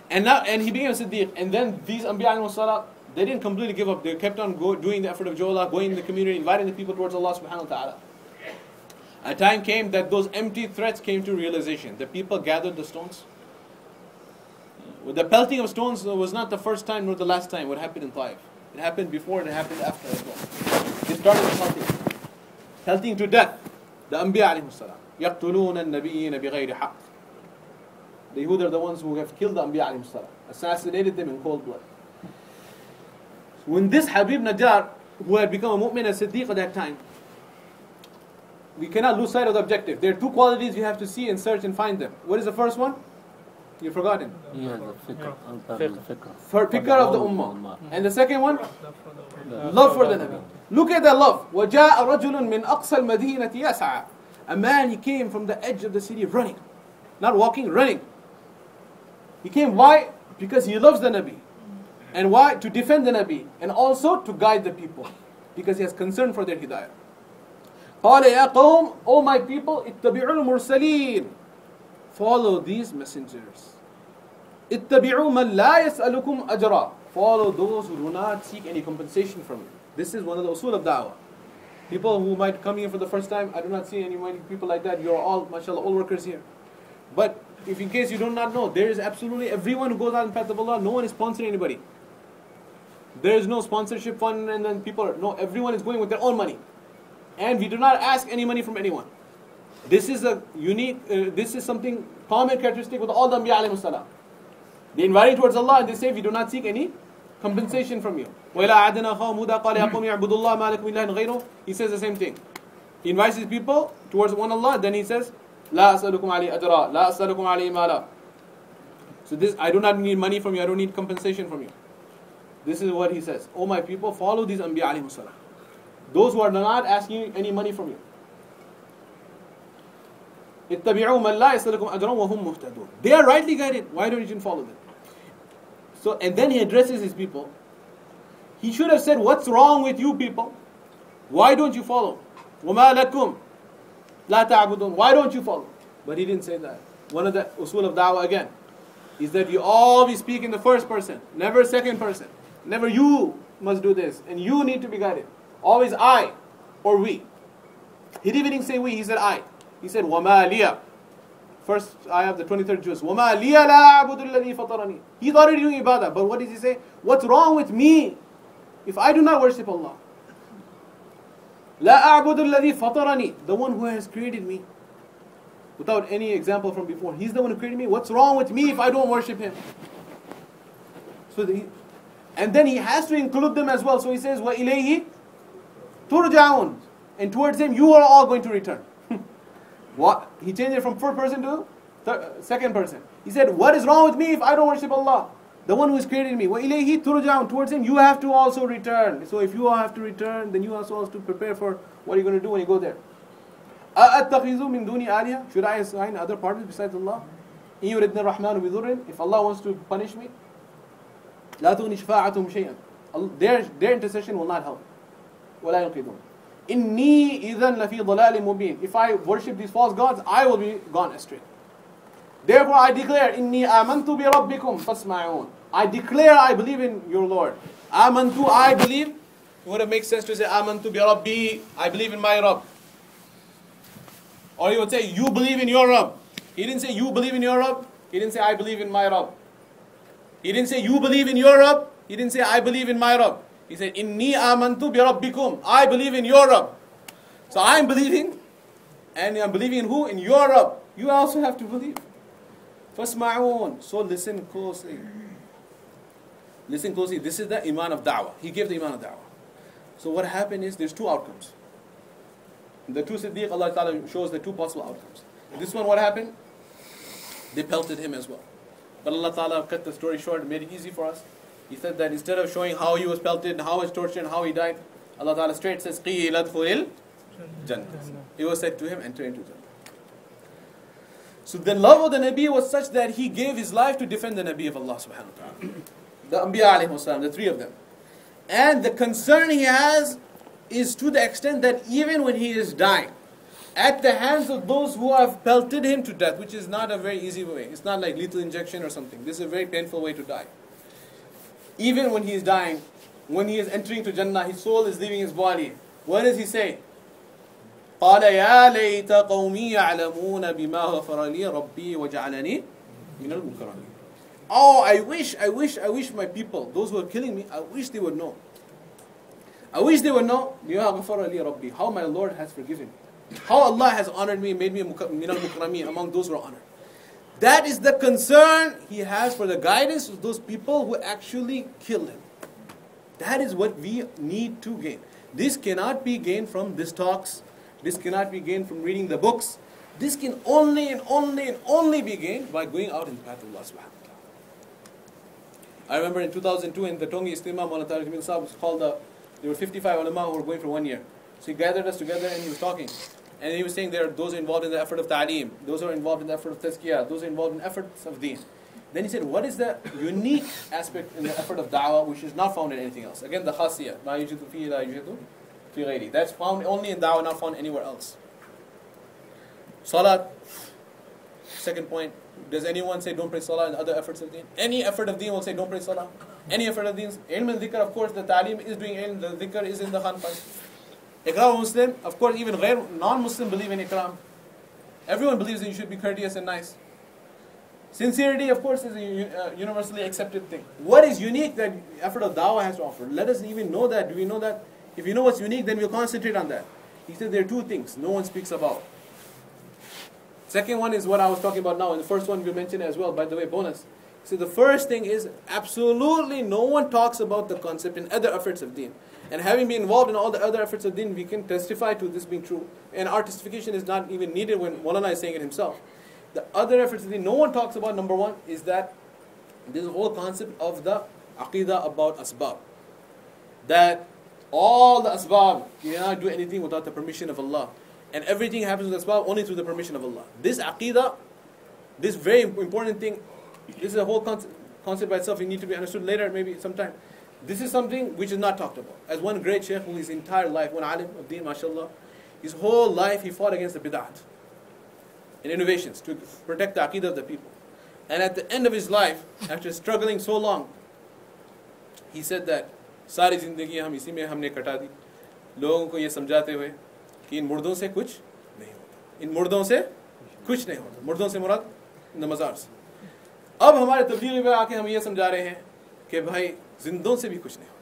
And he became a Siddiq. And then these Anbiya alayhi salam, they didn't completely give up. They kept on doing the effort of Jawla, going in the community, inviting the people towards Allah subhanahu wa ta'ala. A time came that those empty threats came to realization. The people gathered the stones. The pelting of stones was not the first time nor the last time what happened in Taif. It happened before and it happened after as well. They started pelting. Pelting to death. The Anbiya alayhi salam. يَقْتُلُونَ النَّبِيِّينَ بِغَيْرِ حَقٍّ. The Yahud are the ones who have killed the Anbiya alayhi salam. Assassinated them in cold blood. When this Habib Najjar, who had become a mu'min and Siddiq at that time, we cannot lose sight of the objective. There are two qualities you have to see and search and find them. What is the first one? You've forgotten. Yeah, the fikr. For fikr of the ummah. And the second one? Love for the Nabi. Look at that love. وَجَاءَ رَجُلٌ مِّنْ أَقْصَى الْمَدِينَةِ يَسْعَى. A man, he came from the edge of the city running. Not walking, running. He came, why? Because he loves the Nabi. And why? To defend the Nabi. And also to guide the people. Because he has concern for their hidayah. قَالَ يَا قَوْمِ, O my people, اتَّبِعُوا الْمُرْسَلِينَ. Follow these messengers. اتَّبِعُوا مَنْ لَا يَسْأَلُكُمْ أَجْرًا. Follow those who do not seek any compensation from you. This is one of the usul of da'wah. People who might come here for the first time, I do not see any people like that. You're all, mashallah, all workers here. But if in case you do not know, there is absolutely everyone who goes out in the path of Allah, no one is sponsoring anybody. There is no sponsorship fund and then everyone is going with their own money. And we do not ask any money from anyone. This is a unique, this is something common characteristic with all the Anbiya alayhi salam. They invite towards Allah and they say, we do not seek any compensation from you. He says the same thing. He invites his people towards one Allah, then he says, لا أسألكم عليه أجرا لا أسألكم عليه مالا. So this, I do not need money from you, I don't need compensation from you. This is what he says. Oh my people, follow these Anbiya alayhi salam. Those who are not asking any money from you. اتبعوا من لا يسألكم أجرا وهم مهتدون. They are rightly guided. Why don't you follow them? So, and then he addresses his people. He should have said, what's wrong with you people? Why don't you follow? وَمَا لَكُمْ لَا تَعْبُدُونَ. Why don't you follow? But he didn't say that. One of the usul of da'wah again is that you always speak in the first person, never second person. Never you must do this and you need to be guided. Always I or we. He didn't even say we, he said I. He said وَمَا لِيَ. First ayah of the 23rd juz. وَمَا لِيَ لَا أَعْبُدُ الَّذِي فَطَرَنِي. He's already doing ibadah, but what does he say? What's wrong with me if I do not worship Allah? لَا أَعْبُدُ الَّذِي فَطَرَنِي. The one who has created me. Without any example from before. He's the one who created me. What's wrong with me if I don't worship him? And then he has to include them as well. So he says, وَإِلَيْهِ تُرْجَعُونَ. And towards him you are all going to return. What? He changed it from first person to second person. He said, what is wrong with me if I don't worship Allah? The one who has created me. وَإِلَيْهِ تُرْجَعُونَ. Towards him you have to also return. So if you all have to return, then you also have to prepare for what you're going to do when you go there. أَأَتَّخِذُ مِن دُونِ آلِهَةً. Should I assign other partners besides Allah? إِن يُرِدْنَ الرَّحْمَنُ بِضُرٍّ. If Allah wants to punish me, لَا تُغْنِ شَفَاعَتُهُمْ شَيْئًا. Their intercession will not help. وَلَا يُنْقِذُونَ. إِنِّي إِذًا لَفِي ضَلَالٍ مُبِينٍ. If I worship these false gods, I will be gone astray. Therefore I declare, Inni amantu bi rabbikum fasma'un. I declare I believe in your Lord. Amantu, I believe. It would have made sense to say, Amantu bi rabbi, I believe in my Rabb. Or he would say, you believe in your Rabb. He didn't say, you believe in your Rabb. He didn't say, I believe in my Rabb. He didn't say, you believe in your Rabb. He didn't say, I believe in my Rabb. He said, Inni amantu bi rabbikum. I believe in your Rabb. So I'm believing, and I'm believing in who? In your Rabb. You also have to believe. Fasma'un. So listen closely. Listen closely. This is the iman of da'wah. He gave the iman of da'wah. So what happened is, there's two outcomes. The two Siddiq, Allah Ta'ala shows the two possible outcomes. This one, what happened? They pelted him as well. But Allah Ta'ala cut the story short and made it easy for us. He said that instead of showing how he was pelted, and how he was tortured, and how he died, Allah Ta'ala straight says, قِيلَ ادْخُلِ الْجَنَّةِ. It was said to him, enter into Jannah. So the love of the Nabi was such that he gave his life to defend the Nabi of Allah subhanahu wa ta'ala. The Anbiya alayhi wasalam, the three of them. And the concern he has is to the extent that even when he is dying, at the hands of those who have pelted him to death, which is not a very easy way. It's not like lethal injection or something. This is a very painful way to die. Even when he is dying, when he is entering to Jannah, his soul is leaving his body. What does he say? قال يا ليت قومي يعلمون بما غفر لي ربي وجعلني من المكرمين. Oh, I wish my people, those who are killing me, I wish they would know. I wish they would know بما غفر لي ربي, how my Lord has forgiven me. How Allah has honored me, made me من المكرمين, among those who are honored. That is the concern he has for the guidance of those people who actually killed him. That is what we need to gain. This cannot be gained from these talks. This cannot be gained from reading the books. This can only and only be gained by going out in the path of Allah subhanahu wa ta'ala. I remember in 2002 in the Tongi Ijtemah Bayan was called there were 55 ulama who were going for 1 year. So he gathered us together and he was talking. And he was saying there are those who are involved in the effort of ta'aleem, those who are involved in the effort of tazkiyah, those who are involved in efforts of deen. Then he said, what is the unique aspect in the effort of da'wah which is not found in anything else? Again, the khasiyah. مَا يُجِدُ فِيهِ لَا يُجِدُ فِي غَيْرِهِ. That's found only in da'wah, not found anywhere else. Salat. Second point. Does anyone say don't pray salah in other efforts of deen? Any effort of deen will say don't pray salah. Any effort of deen. Ilm and dhikr, of course, the ta'aleem is doing ilm, the dhikr is in the khanqah. Ikram Muslim, of course, even non-Muslim believe in ikram. Everyone believes that you should be courteous and nice. Sincerity, of course, is a universally accepted thing. What is unique that effort of da'wah has to offer? Let us even know that. Do we know that? If you know what's unique, then we'll concentrate on that. He said there are two things no one speaks about. Second one is what I was talking about now, and the first one we mentioned as well, by the way, bonus. So the first thing is absolutely no one talks about the concept in other efforts of deen. And having been involved in all the other efforts of deen, we can testify to this being true. And our testification is not even needed when Maulana is saying it himself. The other efforts of deen, no one talks about, number one, is that this whole concept of the aqidah about asbab. That all the asbab, you cannot do anything without the permission of Allah. And everything happens with asbab only through the permission of Allah. This aqidah, this very important thing, this is a whole concept by itself. It needs to be understood later, maybe sometime. This is something which is not talked about. As one great shaykh who his entire life, one alim of deen, mashallah, his whole life he fought against the bid'at and innovations to protect the aqidah of the people. And at the end of his life, after struggling so long, he said that सारी ज़िंदगी हम इसी में हमने कटा दी, लोगों को ये समझाते हुए कि इन मुर्दों से कुछ नहीं होता, इन मुर्दों से कुछ नहीं होता, मुर्दों से मुराद मज़ार से। अब हमारे तबलीग में आके हम ये समझा रहे हैं कि भाई जिंदों से भी कुछ नहीं होता।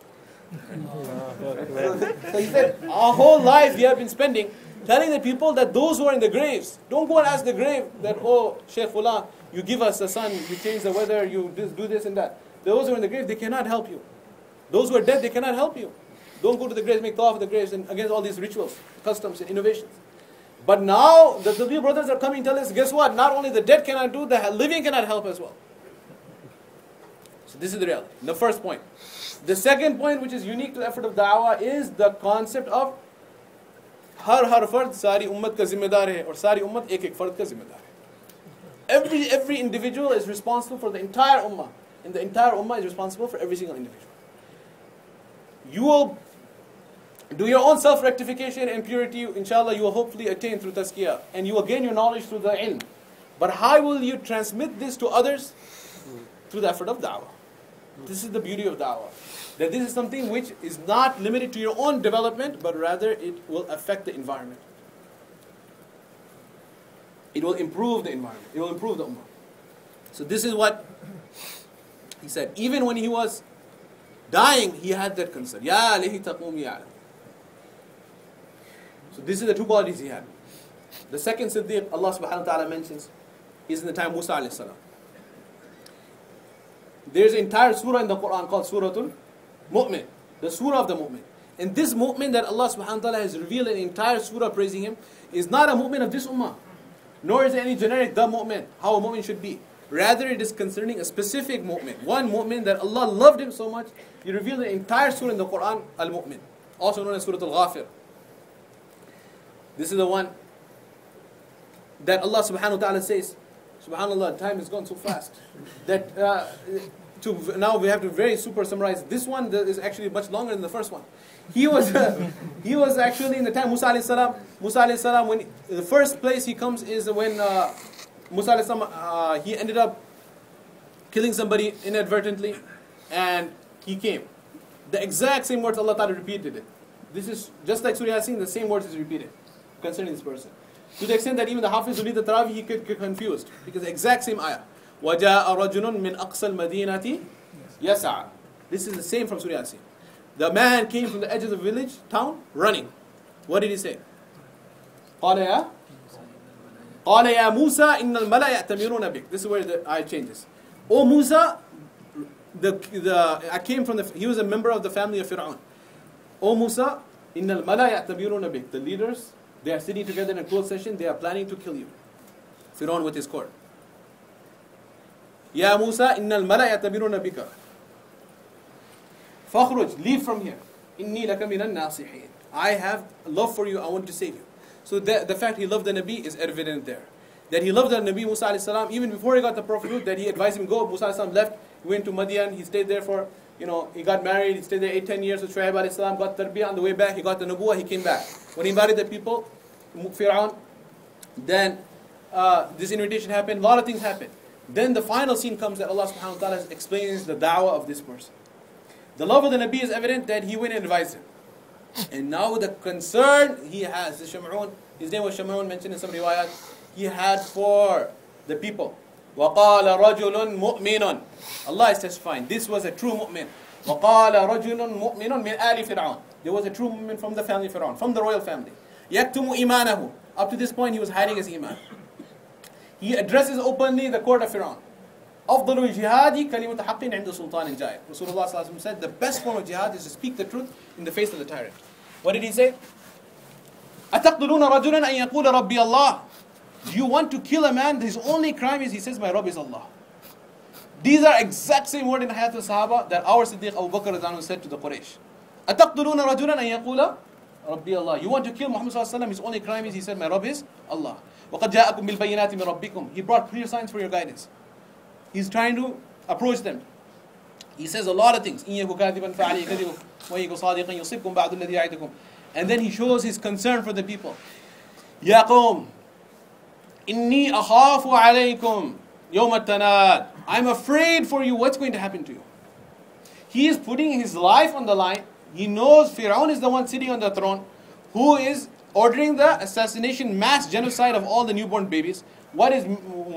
So he said, our whole life we have been spending telling the people that those who are in the graves, don't go and ask the grave that, oh, Shaykh Fullah, you give us a son, you change the weather, you do this and that. Those who are in the grave, they cannot help you. Those who are dead, they cannot help you. Don't go to the graves, make tawaf of the graves, and against all these rituals, customs, and innovations. But now, the Tabligh brothers are coming and tell us, guess what? Not only the dead cannot do, the living cannot help as well. So this is the reality. The first point. The second point, which is unique to the effort of da'wah, is the concept of har fard sari ummat ka zimmedar hai, or sari ummat ek fard ka zimmedar hai. Every individual is responsible for the entire ummah, and the entire ummah is responsible for every single individual. You will do your own self-rectification and purity, inshallah, you will hopefully attain through tazkiyah, and you will gain your knowledge through the ilm. But how will you transmit this to others? Through the effort of da'wah. This is the beauty of da'wah. That this is something which is not limited to your own development, but rather it will affect the environment. It will improve the environment. It will improve the ummah. So this is what he said. Even when he was dying, he had that concern. Ya alayhi taqum ya'lam. So this is the two qualities he had. The second Siddiq Allah subhanahu wa ta'ala mentions is in the time of Musa alayhi salam. There's an entire surah in the Quran called Suratul Mu'min, the surah of the Mu'min. And this Mu'min that Allah subhanahu wa ta'ala has revealed an entire surah praising him is not a Mu'min of this ummah. Nor is it any generic the Mu'min, how a Mu'min should be. Rather it is concerning a specific Mu'min. One Mu'min that Allah loved him so much, He revealed the entire surah in the Quran, Al-Mu'min. Also known as Surah Al-Ghafir. This is the one that Allah subhanahu wa ta'ala says, subhanallah, time has gone so fast, that now we have to very super summarize. This one is actually much longer than the first one. He was actually in the time Musa alayhi salam. Musa alayhi salam, when the first place he comes is when Musa alayhi salam, he ended up killing somebody inadvertently, and he came. The exact same words Allah Ta'ala repeated it. This is just like Surah Yasin, the same words is repeated concerning this person. To the extent that even the Hafiz who read the Tarawih, he could get confused, because the exact same ayah. وَجَاءَ رَجُلٌ مِّنْ أَقْصَى الْمَدِينَةِ يَسْعَى. This is the same from Surah Yasin. The man came from the edge of the village, town, running. What did he say? قَالَ يَا مُوسَى إِنَّ الْمَلَأَ يَأْتَمِرُونَ بِكَ. This is where the ayah changes. O Musa, I came from he was a member of the family of Fir'aun. O Musa, إِنَّ الْمَلَأَ يَأْتَمِرُونَ بِكَ. The leaders, they are sitting together in a closed session, they are planning to kill you. Fir'aun with his court. Ya Musa, إِنَّ الْمَلَأَ يَأْتَمِرُونَ بِكَ. فَخْرُجْ, leave from here. إِنِّي لَكَ مِنَ النَّاصِحِينَ. I have love for you, I want to save you. So the fact he loved the Nabi is evident there. That he loved the Nabi Musa alayhi salam, even before he got the prophethood, that he advised him go. Musa alayhi salam left, he went to Madian, he stayed there for, he got married, he stayed there 8-10 years with Shu'aib alayhi salam, got tarbiyah. On the way back, he got the Nubuwah, he came back. When he invited the people, Fir'aun, then this invitation happened, a lot of things happened. Then the final scene comes that Allah subhanahu wa ta'ala explains the da'wah of this person. The love of the Nabi is evident that he went and advised him. And now the concern he has, the Sham'un, his name was Sham'un, mentioned in some riwayat, he had for the people. وَقَالَ رَجُلٌ مُؤْمِنٌ. Allah is testifying, this was a true mu'min. وَقَالَ رَجُلٌ مُؤْمِنٌ مِنْ آلِ فِرْعَوْنَ. There was a true mu'min from the family of Fir'aun, from the royal family. يَكْتُمُ إِيمَانَهُ. Up to this point he was hiding his iman. He addresses openly the court of Fir'aun. أفضل الجهاد كلمة حق عند سلطان جائر. Rasulullah sallallahu alaihi wasallam said the best form of jihad is to speak the truth in the face of the tyrant. What did he say? أتقتلون رجلا أن يقول ربي الله. Do you want to kill a man? His only crime is he says my Rabb is Allah. These are exact same word in Hayat al-Sahaba that our Siddiq Abu Bakr radhiyallahu anhu said to the Quraysh. أتقتلون رجلا أن يقول ربي الله. You want to kill Muhammad sallallahu alaihi wasallam? His only crime is he said my Rabb is Allah. وقد جاءكم بالبينات من ربكم. He brought clear signs for your guidance. He's trying to approach them. He says a lot of things. And then he shows his concern for the people. يا قوم إني أخاف عليكم يوم التناد. I'm afraid for you. What's going to happen to you? He is putting his life on the line. He knows Fir'aun is the one sitting on the throne who is ordering the assassination, mass genocide of all the newborn babies. What is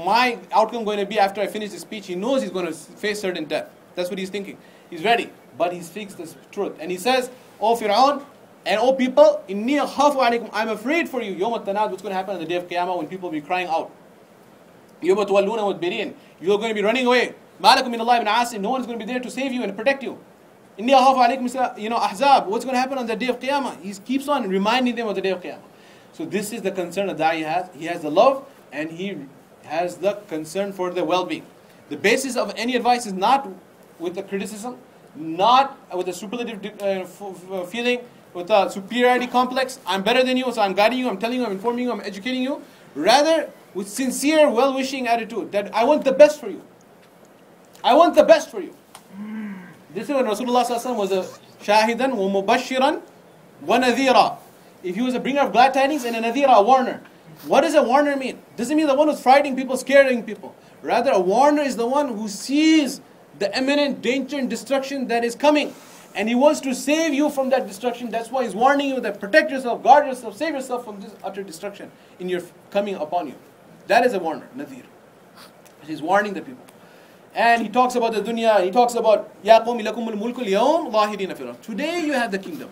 my outcome going to be after I finish this speech? He knows he's going to face certain death. That's what he's thinking. He's ready, but he speaks the truth. And he says, O Fir'aun and O people, inni akhafu alaykum. I'm afraid for you. Yawm at-tanad, what's going to happen on the day of Qiyamah when people will be crying out. Yawm tuwalluna mudbirin. You're going to be running away. Malakum min Allah ibn asim. No one's going to be there to save you and protect you. Inni akhafu alaykum, ahzab. What's going to happen on the day of Qiyamah? He keeps on reminding them of the day of Qiyamah. So this is the concern that Da'i has. He has the love, and he has the concern for the well-being. The basis of any advice is not with the criticism, not with a superlative feeling, with a superiority complex. I'm better than you, so I'm guiding you, I'm telling you, I'm informing you, I'm educating you. Rather, with sincere, well-wishing attitude, that I want the best for you. I want the best for you. This is when Rasulullah ﷺ was a shahidan wa mubashiran wa nadhira. If he was a bringer of glad tidings and a nadhira, a warner. What does a warner mean? Doesn't mean the one who's frightening people, scaring people. Rather, a warner is the one who sees the imminent danger and destruction that is coming. And he wants to save you from that destruction. That's why he's warning you that protect yourself, guard yourself, save yourself from this utter destruction in your coming upon you. That is a warner, Nadhir. He's warning the people. And he talks about the dunya, he talks about Ya qawmi lakum al-mulku al-yawm zahirina fil ard. Today you have the kingdom.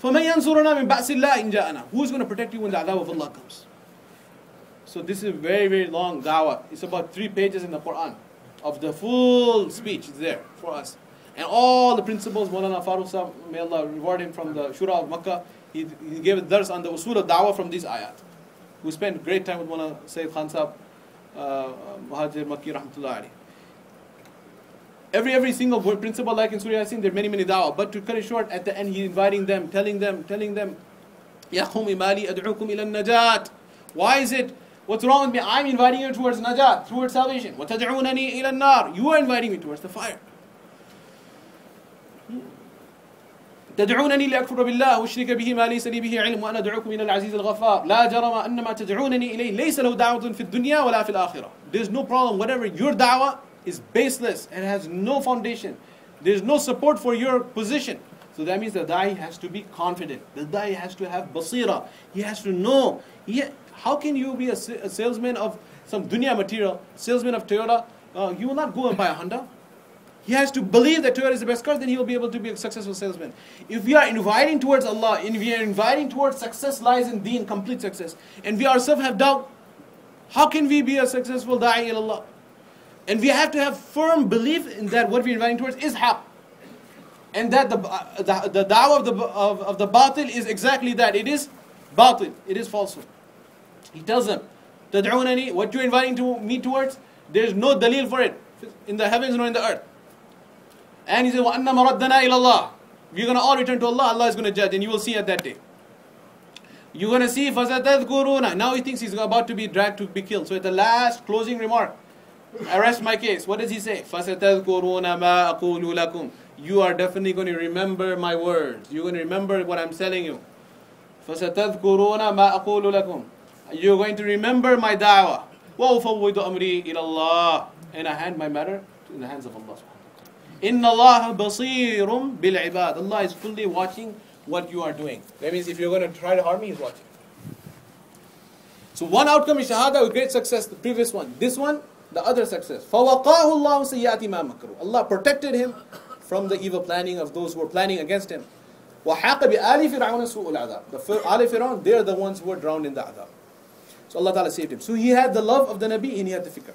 فَمَنْ يَنْصُرُنَا مِنْ بَأْسِ اللَّهِ إِنْ جَاءَنَا. Who's going to protect you when the adhab of Allah comes? So this is a very, very long da'wah. It's about 3 pages in the Quran of the full speech. It's there for us. And all the principles, Maulana Farooq Sahib, may Allah reward him from the Shura of Makkah, he gave a dars on the usul of da'wah from these ayat. We spent great time with Maulana Sayyid Khan Sahib, Muhajir Makki Rahmatullah Ali. Every single word principle, like in Surah Yasin, there are many da'wah. But to cut it short, at the end, he's inviting them, telling them, Ya qawmi mali ad'ukum ila najat. Why is it? What's wrong with me? I'm inviting you towards najat, towards salvation. وَتَدْعُونَنِي إِلَى النَّارِ. You are inviting me towards the fire. تدعونني لأكفر بالله واشرك به ما ليس لي به علم وأنا أدعوكم إلى العزيز الغفار لا جرم أن ما تدعونني إليه ليس له دعوة في الدنيا ولا في الآخرة. There's no problem. Whatever your da'wah is baseless and has no foundation. There's no support for your position. So that means the da'i has to be confident. The da'i has to have basira. He has to know. How can you be a salesman of some dunya material, salesman of Toyota? You will not go and buy a Honda. He has to believe that Toyota is the best car, then he will be able to be a successful salesman. If we are inviting towards Allah, and we are inviting towards success lies in deen, complete success, and we ourselves have doubt, how can we be a successful da'i ila Allah? And we have to have firm belief in that what we are inviting towards is haqq. And that the da'wah of the batil is exactly that. It is batil. It is falsehood. He tells them, Tad'unani, what you are inviting me towards, there is no dalil for it in the heavens nor in the earth. And he said, وَأَنَّ مَرَدَّنَا إِلَى اللَّهِ. We're going to all return to Allah. Allah is going to judge, and you will see at that day. You're going to see, فَسَتَذْكُرُونَ. Now he thinks he's about to be dragged to be killed. So at the last closing remark, I rest my case. What does he say? فَسَتَذْكُرُونَ مَا أَقُولُ لَكُمْ. You are definitely going to remember my words. You're going to remember what I'm telling you. فَسَتَذْكُرُونَ مَا أَقُولُ لَكُمْ. You're going to remember my da'wah. وَأُفَوِّضُ أَمْرِي إِلَى اللَّهِ. And I hand my matter in the hands of Allah. Inna Allah basirun bil ibad. Allah is fully watching what you are doing. That means if you're going to try to harm me, He's watching. So one outcome is shahada with great success, the previous one. This one, the other success. فَوَقَاهُ اللَّهُ سَيِّئَاتِ مَا مَكَرُوا. Allah protected him from the evil planning of those who were planning against him. وَحَاقَ بِآلِ فِرْعَوْنَ سُوءُ الْعَذَابِ. The Ali Fir'aun, they're the ones who were drowned in the adhab. So Allah Ta'ala saved him. So he had the love of the Nabi and he had the fikr.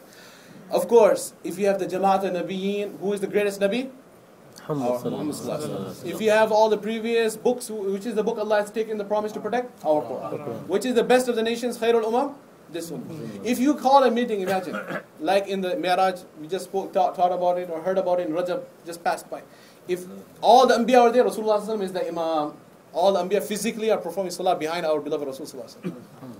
Of course, if you have the Jamaat al-Nabiyyin, who is the greatest Nabi? Muhammad. If you have all the previous books, which is the book Allah has taken the promise to protect? Our Quran. Which is the best of the nations? Khairul Umam? This one. If you call a meeting, imagine, like in the Mi'raj, we just taught about it or heard about it in Rajab, just passed by. If all the Anbiya are there, Rasulullah is the Imam. All the Anbiya physically are performing Salah behind our beloved Rasulullah.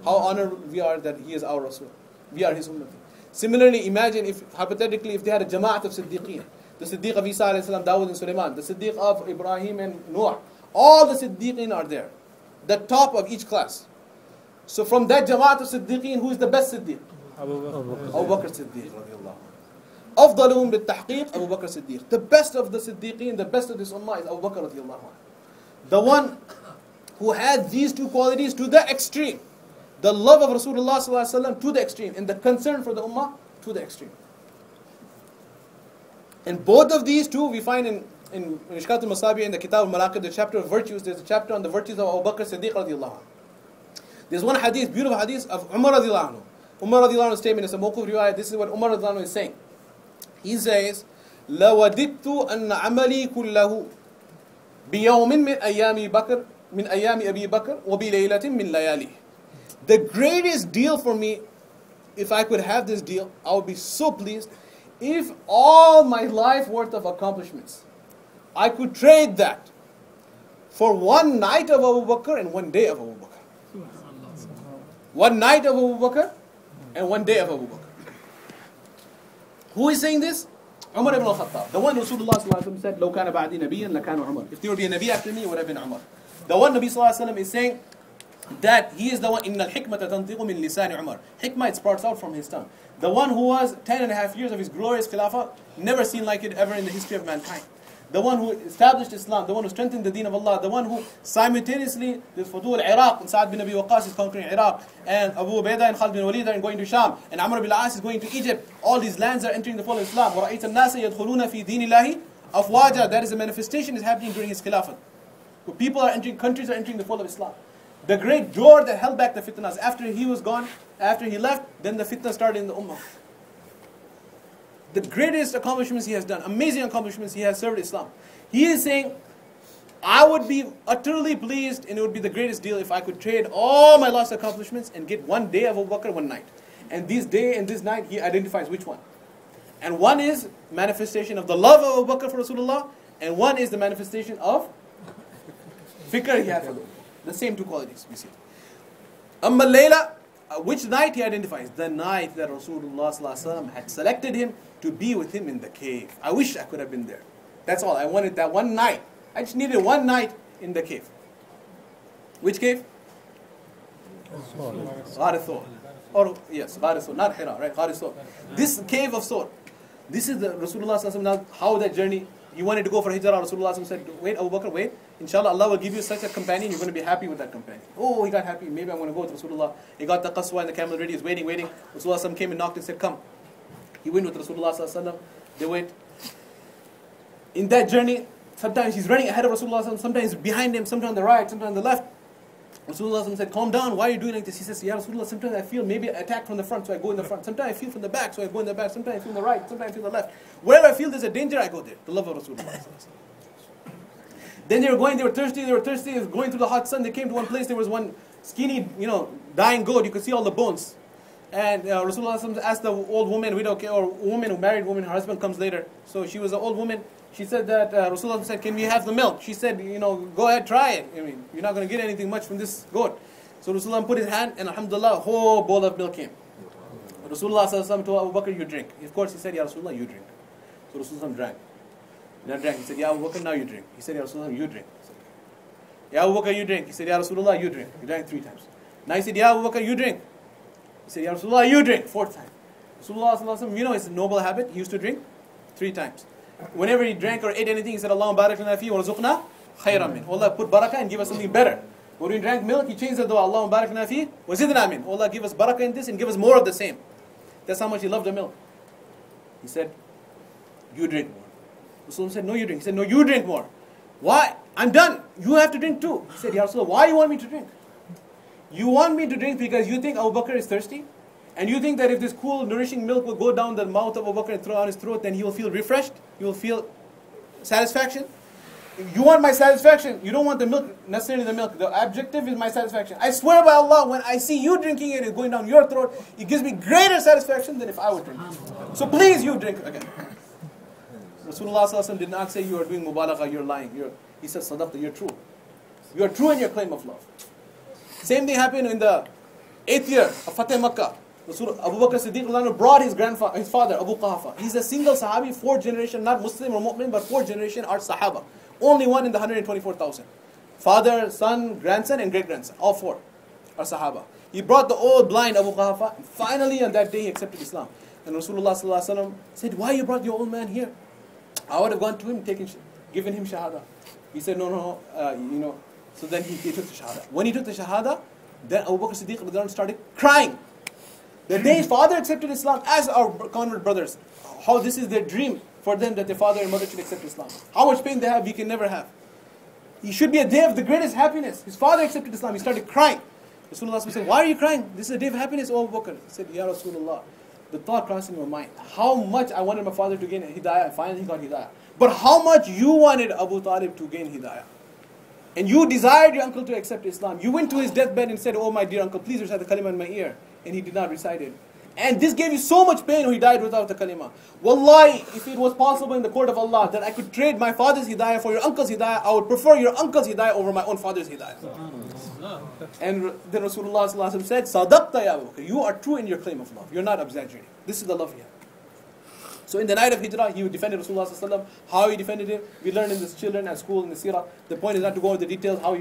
How honored we are that he is our Rasul. We are his ummah. Similarly, imagine if, hypothetically, if they had a Jama'at of Siddiqeen. The Siddiq of Isa, Dawud and Sulaiman. The Siddiq of Ibrahim and Noah. All the Siddiqeen are there. The top of each class. So from that Jama'at of Siddiqeen, who is the best Siddiq? Abu Bakr Siddiq. أفضلهم بالتحقيق Abu Bakr Siddiq. The best of the Siddiqeen, the best of this ummah is Abu Bakr radiallahu anhu. The one who had these two qualities to the extreme. The love of Rasulullah sallallahu alaihi wasallam to the extreme, and the concern for the ummah to the extreme. And both of these two we find in Mishkat al-Masabi in the Kitab al-Malaqib, the chapter of virtues. There's a chapter on the virtues of Abu Bakr Siddiq radiallahu anhu. There's one hadith, beautiful hadith of Umar radiallahu anhu. Umar radiallahu anhu's statement is a mawquf riwayah. This is what Umar radiallahu anhu is saying. He says, لَوَدِدْتُ أَنَّ عَمَلِي كُلَّهُ بِيَوْمٍ مِنْ أَيَّامِ أَبِي بَكْرٍ وَبِلَيْلَةٍ مِنْ لَيَالِهِ. The greatest deal for me, if I could have this deal, I would be so pleased if all my life worth of accomplishments, I could trade that for one night of Abu Bakr and one day of Abu Bakr. One night of Abu Bakr and one day of Abu Bakr. Who is saying this? Umar ibn al-Khattab. The one Rasulullah said, لو كان بعدي نبيا لكان عمر. If there would be a Nabi after me, it would have been Umar. The one Nabi is saying, that he is the one, إِنَّ الْحِكْمَةَ تَنْطِقُ مِنْ لِسَانِ عُمَرٍ. Hikmah, it sprouts out from his tongue. The one who was 10.5 years of his glorious khilafah, never seen like it ever in the history of mankind. The one who established Islam, the one who strengthened the deen of Allah, the one who simultaneously, this Futul Iraq, and Sa'ad bin Abi Waqqas is conquering Iraq, and Abu Ubaidah and Khalid bin Walid are going to Sham, and Amr bin al-As is going to Egypt. All these lands are entering the fold of Islam. وَرَأَيْتَ النَّاسَ يَدْخُلُونَ فِي دِينِ اللَّهِ أَفْوَاجًا. That is a manifestation is happening during his khilafah. So people are entering, countries are entering the fold of Islam. The great door that held back the fitnas, after he was gone, after he left, then the fitna started in the ummah. The greatest accomplishments he has done, amazing accomplishments, he has served Islam. He is saying, I would be utterly pleased and it would be the greatest deal if I could trade all my lost accomplishments and get one day of Abu Bakr, one night. And this day and this night, he identifies which one. And one is manifestation of the love of Abu Bakr for Rasulullah, and one is the manifestation of fikr he had for them. The same two qualities we see. Amma Layla, which night he identifies? The night that Rasulullah ﷺ had selected him to be with him in the cave. I wish I could have been there. That's all. I wanted that one night. I just needed one night in the cave. Which cave? Ghar Thawr. Or yes, Ghar Thawr, not Hira, right? Ghar Thawr. This cave of Thawr. This is the Rasulullah ﷺ. Now, how that journey? He wanted to go for hijrah. Rasulullah ﷺ said, wait, Abu Bakr, wait. Inshallah, Allah will give you such a companion. You're going to be happy with that companion. Oh, he got happy. Maybe I'm going to go with Rasulullah. He got the qaswa and the camel ready. He's waiting. Rasulullah ﷺ came and knocked and said, come. He went with Rasulullah ﷺ. They went. In that journey, sometimes he's running ahead of Rasulullah ﷺ, sometimes behind him, sometimes on the right, sometimes on the left. Rasulullah ﷺ said, calm down, why are you doing like this? He says, Ya Rasulullah, sometimes I feel maybe attack from the front, so I go in the front. Sometimes I feel from the back, so I go in the back. Sometimes I feel in the right, sometimes I feel the left. Wherever I feel there's a danger, I go there. The love of Rasulullah ﷺ. Then they were thirsty, they were going through the hot sun. They came to one place, there was one skinny, dying goat. You could see all the bones. And Rasulullah ﷺ asked the old woman, widow, or woman, married woman, her husband comes later. So she was an old woman. She said that Rasulullah said, can we have the milk? She said, go ahead, try it. I mean, you're not going to get anything much from this goat. So Rasulullah put his hand, and alhamdulillah, a whole bowl of milk came. Rasulullah ﷺ told Abu Bakr, you drink. Of course, he said, Ya Rasulullah, you drink. So Rasulullah drank. He said, Ya Abu Bakr, now you drink. He said, Ya Rasulullah, you drink. Ya Abu Bakr, you drink. He said, Ya Rasulullah, you drink. He drank 3 times. Now he said, Ya Abu Bakr, you drink. He said, Ya Rasulullah, you drink. 4th time. Rasulullah ﷺ, it's a noble habit. He used to drink 3 times. Whenever he drank or ate anything, he said, Allahumma barak lana fi wa razuqna khayran min. Allah put barakah and give us something better. When he drank milk, he changed the dua, Allahumma barak lana fi wa zidna min. Allah give us barakah in this and give us more of the same. That's how much he loved the milk. He said, you drink more. Rasulullah said, no, you drink. He said, no, you drink more. Why? I'm done. You have to drink too. He said, Ya Rasulullah, why you want me to drink? You want me to drink because you think Abu Bakr is thirsty? And you think that if this cool, nourishing milk will go down the mouth of Abu Bakr and throw out his throat, then he will feel refreshed? He will feel satisfaction? If you want my satisfaction, you don't want the milk, necessarily the milk. The objective is my satisfaction. I swear by Allah, when I see you drinking it and going down your throat, it gives me greater satisfaction than if I would drink it. So please, you drink again. Rasulullah ﷺ did not say you are doing mubalagha, you're lying. He said, sadaqta, you're true. You are true in your claim of love. Same thing happened in the 8th year of Fateh Makkah. Abu Bakr Siddiq brought his father, Abu Qahafa. He's a single Sahabi, 4th generation, not Muslim or Mu'min, but 4th generation are Sahaba. Only one in the 124,000. Father, son, grandson, and great-grandson. All 4 are Sahaba. He brought the old blind Abu Qahafa, and finally on that day he accepted Islam. And Rasulullah ﷺ said, why you brought your old man here? I would have gone to him, given him Shahada. He said, no, so then he took the Shahada. When he took the Shahada, then Abu Bakr Siddiq started crying. The day his father accepted Islam, as our convert brothers, how this is their dream for them that their father and mother should accept Islam. How much pain they have, we can never have. It should be a day of the greatest happiness. His father accepted Islam, he started crying. Rasulullah said, why are you crying? This is a day of happiness, O Abu Bakr. He said, Ya Rasulullah, the thought crossed in my mind, how much I wanted my father to gain hidayah, and finally he got hidayah. But how much you wanted Abu Talib to gain hidayah. And you desired your uncle to accept Islam. You went to his deathbed and said, oh my dear uncle, please recite the kalima in my ear. And he did not recite it. And this gave you so much pain when he died without the kalima. Wallahi, if it was possible in the court of Allah that I could trade my father's hidayah for your uncle's hidayah, I would prefer your uncle's hidayah over my own father's hidayah. And then Rasulullah ﷺ said, Sadaqta ya Abu Bakr, you are true in your claim of love. You're not exaggerating. This is the love here. So in the night of Hijrah, he defended Rasulullah ﷺ. How he defended him, we learned in the children at school in the seerah. The point is not to go into the details, how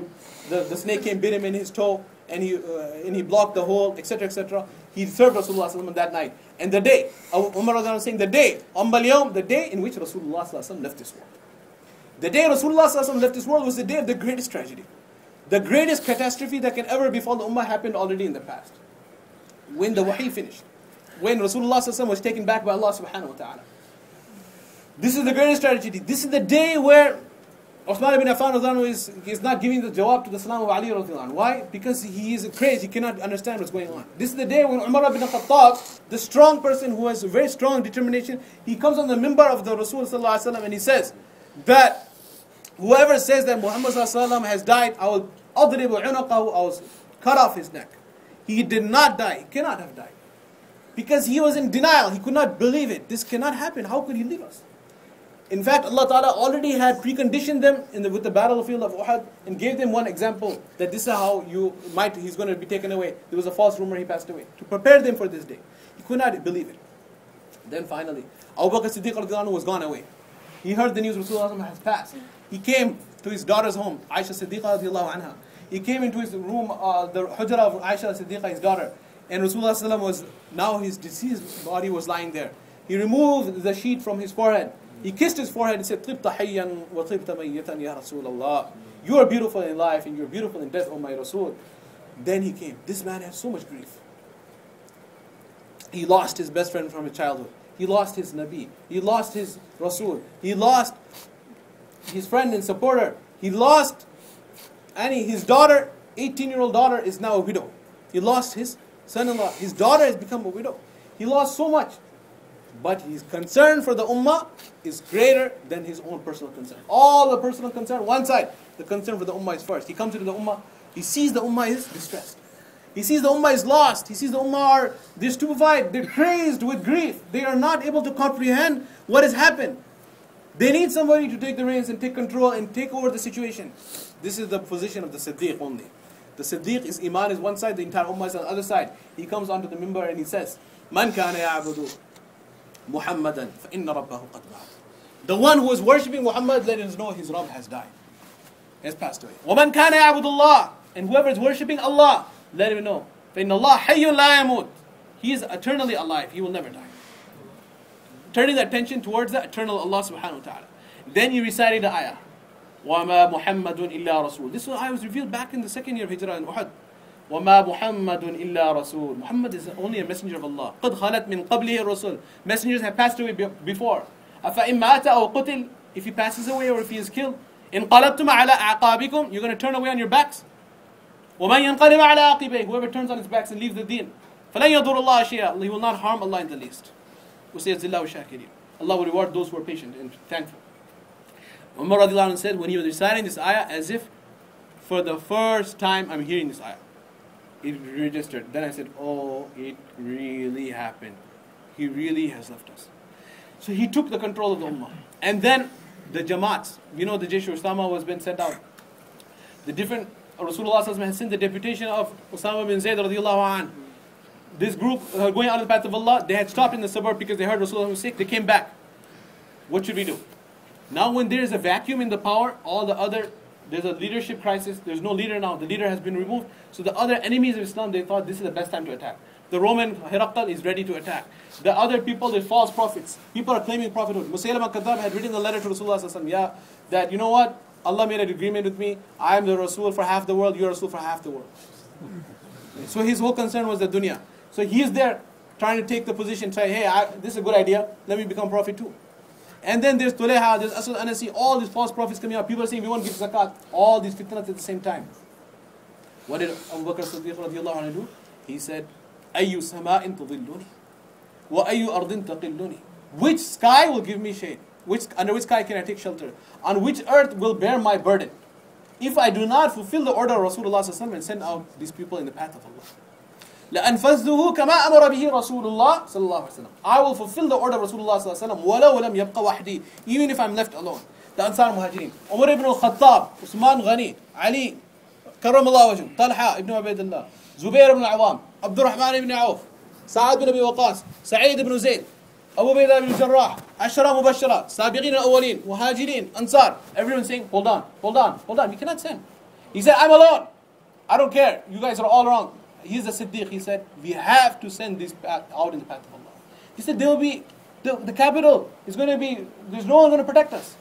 the snake came, bit him in his toe, and he blocked the hole, etc., etc. He served Rasulullah sallallahu that night. And the day, Umar was saying, the day, the day in which Rasulullah sallallahu left this world. The day Rasulullah sallallahu left this world was the day of the greatest tragedy. The greatest catastrophe that can ever befall the Ummah happened already in the past. When the wahi finished. When Rasulullah sallallahu was taken back by Allah subhanahu wa ta'ala. This is the greatest tragedy. This is the day where Uthman ibn Affan is not giving the jawab to the salam of Ali radiallahu anhu. Why? Because he is crazed. He cannot understand what's going on. This is the day when Umar ibn Khattab, the strong person who has very strong determination, he comes on the mimbar of the Rasul sallallahu alaihi wasallam and he says that whoever says that Muhammad sallallahu alaihi wasallam has died, I will adribu unaqahu, I will cut off his neck. He did not die. He cannot have died. Because he was in denial. He could not believe it. This cannot happen. How could he leave us? In fact, Allah Ta'ala already had preconditioned them with the battlefield of Uhud and gave them one example that this is how he's going to be taken away. There was a false rumor he passed away. To prepare them for this day. He could not believe it. Then finally, Abu Bakr Siddiq radiallahu anhu was gone away. He heard the news Rasulullah has passed. He came to his daughter's home, Aisha Siddiqa radiallahu anha. He came into his room, the hujra of Aisha Siddiqa, his daughter. And Rasulullah was, now his deceased body was lying there. He removed the sheet from his forehead. He kissed his forehead and said, "Tibta hayyan wa tibta mayyitan ya Rasulullah." You are beautiful in life and you are beautiful in death, O my Rasul. Then he came. This man had so much grief. He lost his best friend from his childhood. He lost his Nabi. He lost his Rasul. He lost his friend and supporter. He lost his daughter, 18-year-old daughter, is now a widow. He lost his son-in-law. His daughter has become a widow. He lost so much. But his concern for the ummah is greater than his own personal concern. All the personal concern, one side. The concern for the ummah is first. He comes to the ummah. He sees the ummah is distressed. He sees the ummah is lost. He sees the ummah they're stupefied. They're crazed with grief. They are not able to comprehend what has happened. They need somebody to take the reins and take control and take over the situation. This is the position of the Siddiq only. The Siddiq is Iman is one side, the entire ummah is on the other side. He comes onto the mimbar and he says, "Man kana ya'budu Muhammadan fa inna rabbahu qad ma'at." The one who is worshipping Muhammad, let us know his Rabb has died, has passed away. وَمَنْ كَانَ يَعْبُدُ اللَّهِ, and whoever is worshipping Allah, let him know, فَإِنَّ اللَّهَ حَيٌّ لَا يَمُوتُ, he is eternally alive, he will never die. Turning the attention towards the eternal Allah subhanahu wa ta'ala. Then he recited the ayah, وَمَا مُحَمَّدٌ إِلَّا رَسُولٌ. This ayah was revealed back in the second year of Hijrah in Uhud. وَمَا مُحَمَّدٌ إِلَّا رَسُولٌ. Muhammad is only a messenger of Allah. قَدْ خَلَتْ مِنْ قَبْلِهِ الرُّسُلُ. Messengers have passed away before. أَفَإِنْ مَاتَ أَوْ قُتِلْ. If he passes away or if he is killed, انقلبتم على أعقابكم, you're going to turn away on your backs. وَمَنْ يَنْقَلِبَ عَلَى عَقِبَيْهِ. Whoever turns on his backs and leaves the deen, فَلَنْ يَضُرُ اللَّهَ شَيْئًا. He will not harm Allah in the least. وَسَيَجْزِي اللَّهُ الشَّاكِرِينَ. Allah will reward those who are patient and thankful. Umar radiallahu anhu said, when he was reciting this ayah, as if for the first time I'm hearing this ayah, it registered. Then I said, oh, it really happened. He really has left us. So he took the control of the ummah. And then the jamaats, the Jaysh Usama was being sent out. The different, Rasulullah has sent the deputation of Usama bin Zayd radiallahu anhu. This group going on the path of Allah, they had stopped in the suburb because they heard Rasulullah was sick. They came back. What should we do? Now when there is a vacuum in the power, there's a leadership crisis. There's no leader now. The leader has been removed. So the other enemies of Islam, they thought this is the best time to attack. The Roman Hiraqal is ready to attack. The other people, the false prophets. People are claiming prophethood. Musaylimah Kadhab had written a letter to Rasulullah that, you know what? Allah made an agreement with me. I am the Rasul for half the world. You are Rasul for half the world. So his whole concern was the dunya. So he is there trying to take the position, say, hey, this is a good idea. Let me become prophet too. And then there's Tuleha, there's Asad Anasi, all these false prophets coming out. People are saying, we won't give zakat. All these fitnahs at the same time. What did Abu Bakr Siddiq radiallahu anhu do? He said, أَيُّ سَمَاءٍ تُظِلُّنِي وَأَيُّ أَرْضٍ تَقِلُّنِي. Which sky will give me shade? Under which sky can I take shelter? On which earth will bear my burden? If I do not fulfill the order of Rasulullah and send out these people in the path of Allah. لأنفذه كما أمر به رسول الله صلى الله عليه وسلم. I will fulfill the order of Rasulullah صلى الله عليه وسلم ولو لم يبقى وحدي, even if I'm left alone. The Ansar Muhajirin, Umar ibn al-Khattab, Usman Ghani, Ali, كرم الله وجهه, طلحة ibn Ubaydullah, Zubair ibn al-Awam, Abdul Rahman ibn Auf, Sa'ad ibn Abi Waqas, Sa'id ibn Zayd, Abu Baydah ibn Jarrah, Ashara Mubashara, Sabiqin al-Awwalin, Muhajirin, Ansar. Everyone saying, hold on. We cannot send. He said, I'm alone. I don't care. You guys are all wrong. He's a Siddiq. He said, we have to send this out in the path of Allah. He said, there will be, the capital is going to be, there's no one going to protect us.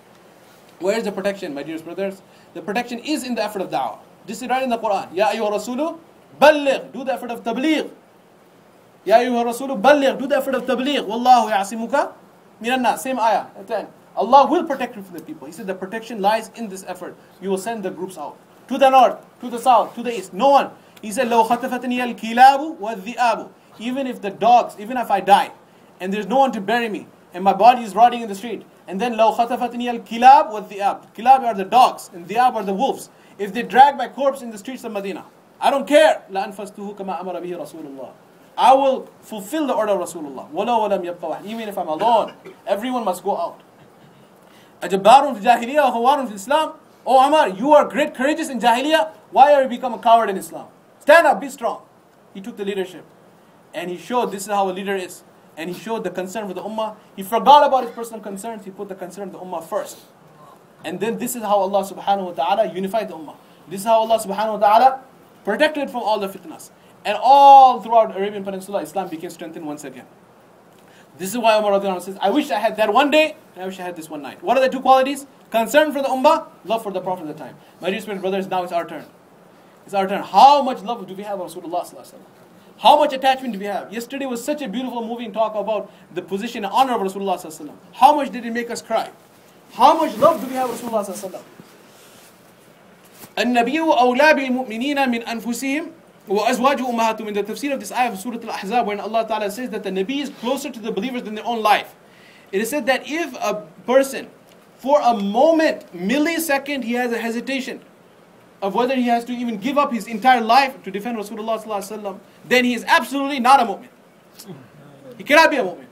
Where is the protection, my dearest brothers? The protection is in the effort of da'wah. This is right in the Quran. Ya ayyuha rasulu, balligh. Do the effort of tabligh. Ya ayyuha rasulu, balligh. Do the effort of tabligh. Wallahu ya'asimuka minan nas. Same ayah at the end. Allah will protect you from the people. He said the protection lies in this effort. You will send the groups out. To the north, to the south, to the east. No one. He said, لَوْ خَطَفَتْنِيَ الْكِلَابُ وَالذِّئَابُ. Even if the dogs, even if I die, and there's no one to bury me, and my body is rotting in the street, and then لَوْ خَطَفَتْنِيَ الْكِلَابُ وَالذِّئَابُ. Kilab are the dogs, and dhi'ab are the wolves. If they drag my corpse in the streets of Medina, I don't care. لَأَنْفَسْتُهُ كَمَا أَمَرَ بِهِ رَسُولُ اللَّهِ. I will fulfill the order of Rasulullah. وَلَوْ وَلَمْ يَبْقَ وَحْدٍ. Even if I'm alone, everyone must go out. أَجَبَّارٌ فِي الْجَاهِلِيَّةِ وَخَوَارٌ فِي الْإِسْلَامِ. Oh Amar, you are great, courageous in Jahiliyyah. Why are you become a coward in Islam? Stand up, be strong. He took the leadership. And he showed this is how a leader is. And he showed the concern for the ummah. He forgot about his personal concerns. He put the concern of the ummah first. And then this is how Allah subhanahu wa ta'ala unified the ummah. This is how Allah subhanahu wa ta'ala protected it from all the fitnas. And all throughout Arabian Peninsula, Islam became strengthened once again. This is why Umar radiallahu anhu says, I wish I had that one day, and I wish I had this one night. What are the two qualities? Concern for the ummah, love for the Prophet at the time. My dear spiritual brothers, now it's our turn. It's our turn. How much love do we have of Rasulullah sallallahu alaihi wasallam? How much attachment do we have? Yesterday was such a beautiful moving talk about the position and honor of Rasulullah sallallahu alaihi wasallam. How much did it make us cry? How much love do we have of Rasulullah sallallahu alaihi wasallam? النبي أولى بالمؤمنين من أنفسهم وأزواجه أمهاتهم. In the tafsir of this ayah of Surah Al-Ahzab, when Allah Ta'ala says that the Nabi is closer to the believers than their own life, it is said that if a person, for a moment, millisecond, he has a hesitation of whether he has to even give up his entire life to defend Rasulullah sallallahu alaihi wasallam, then he is absolutely not a mu'min. He cannot be a mu'min.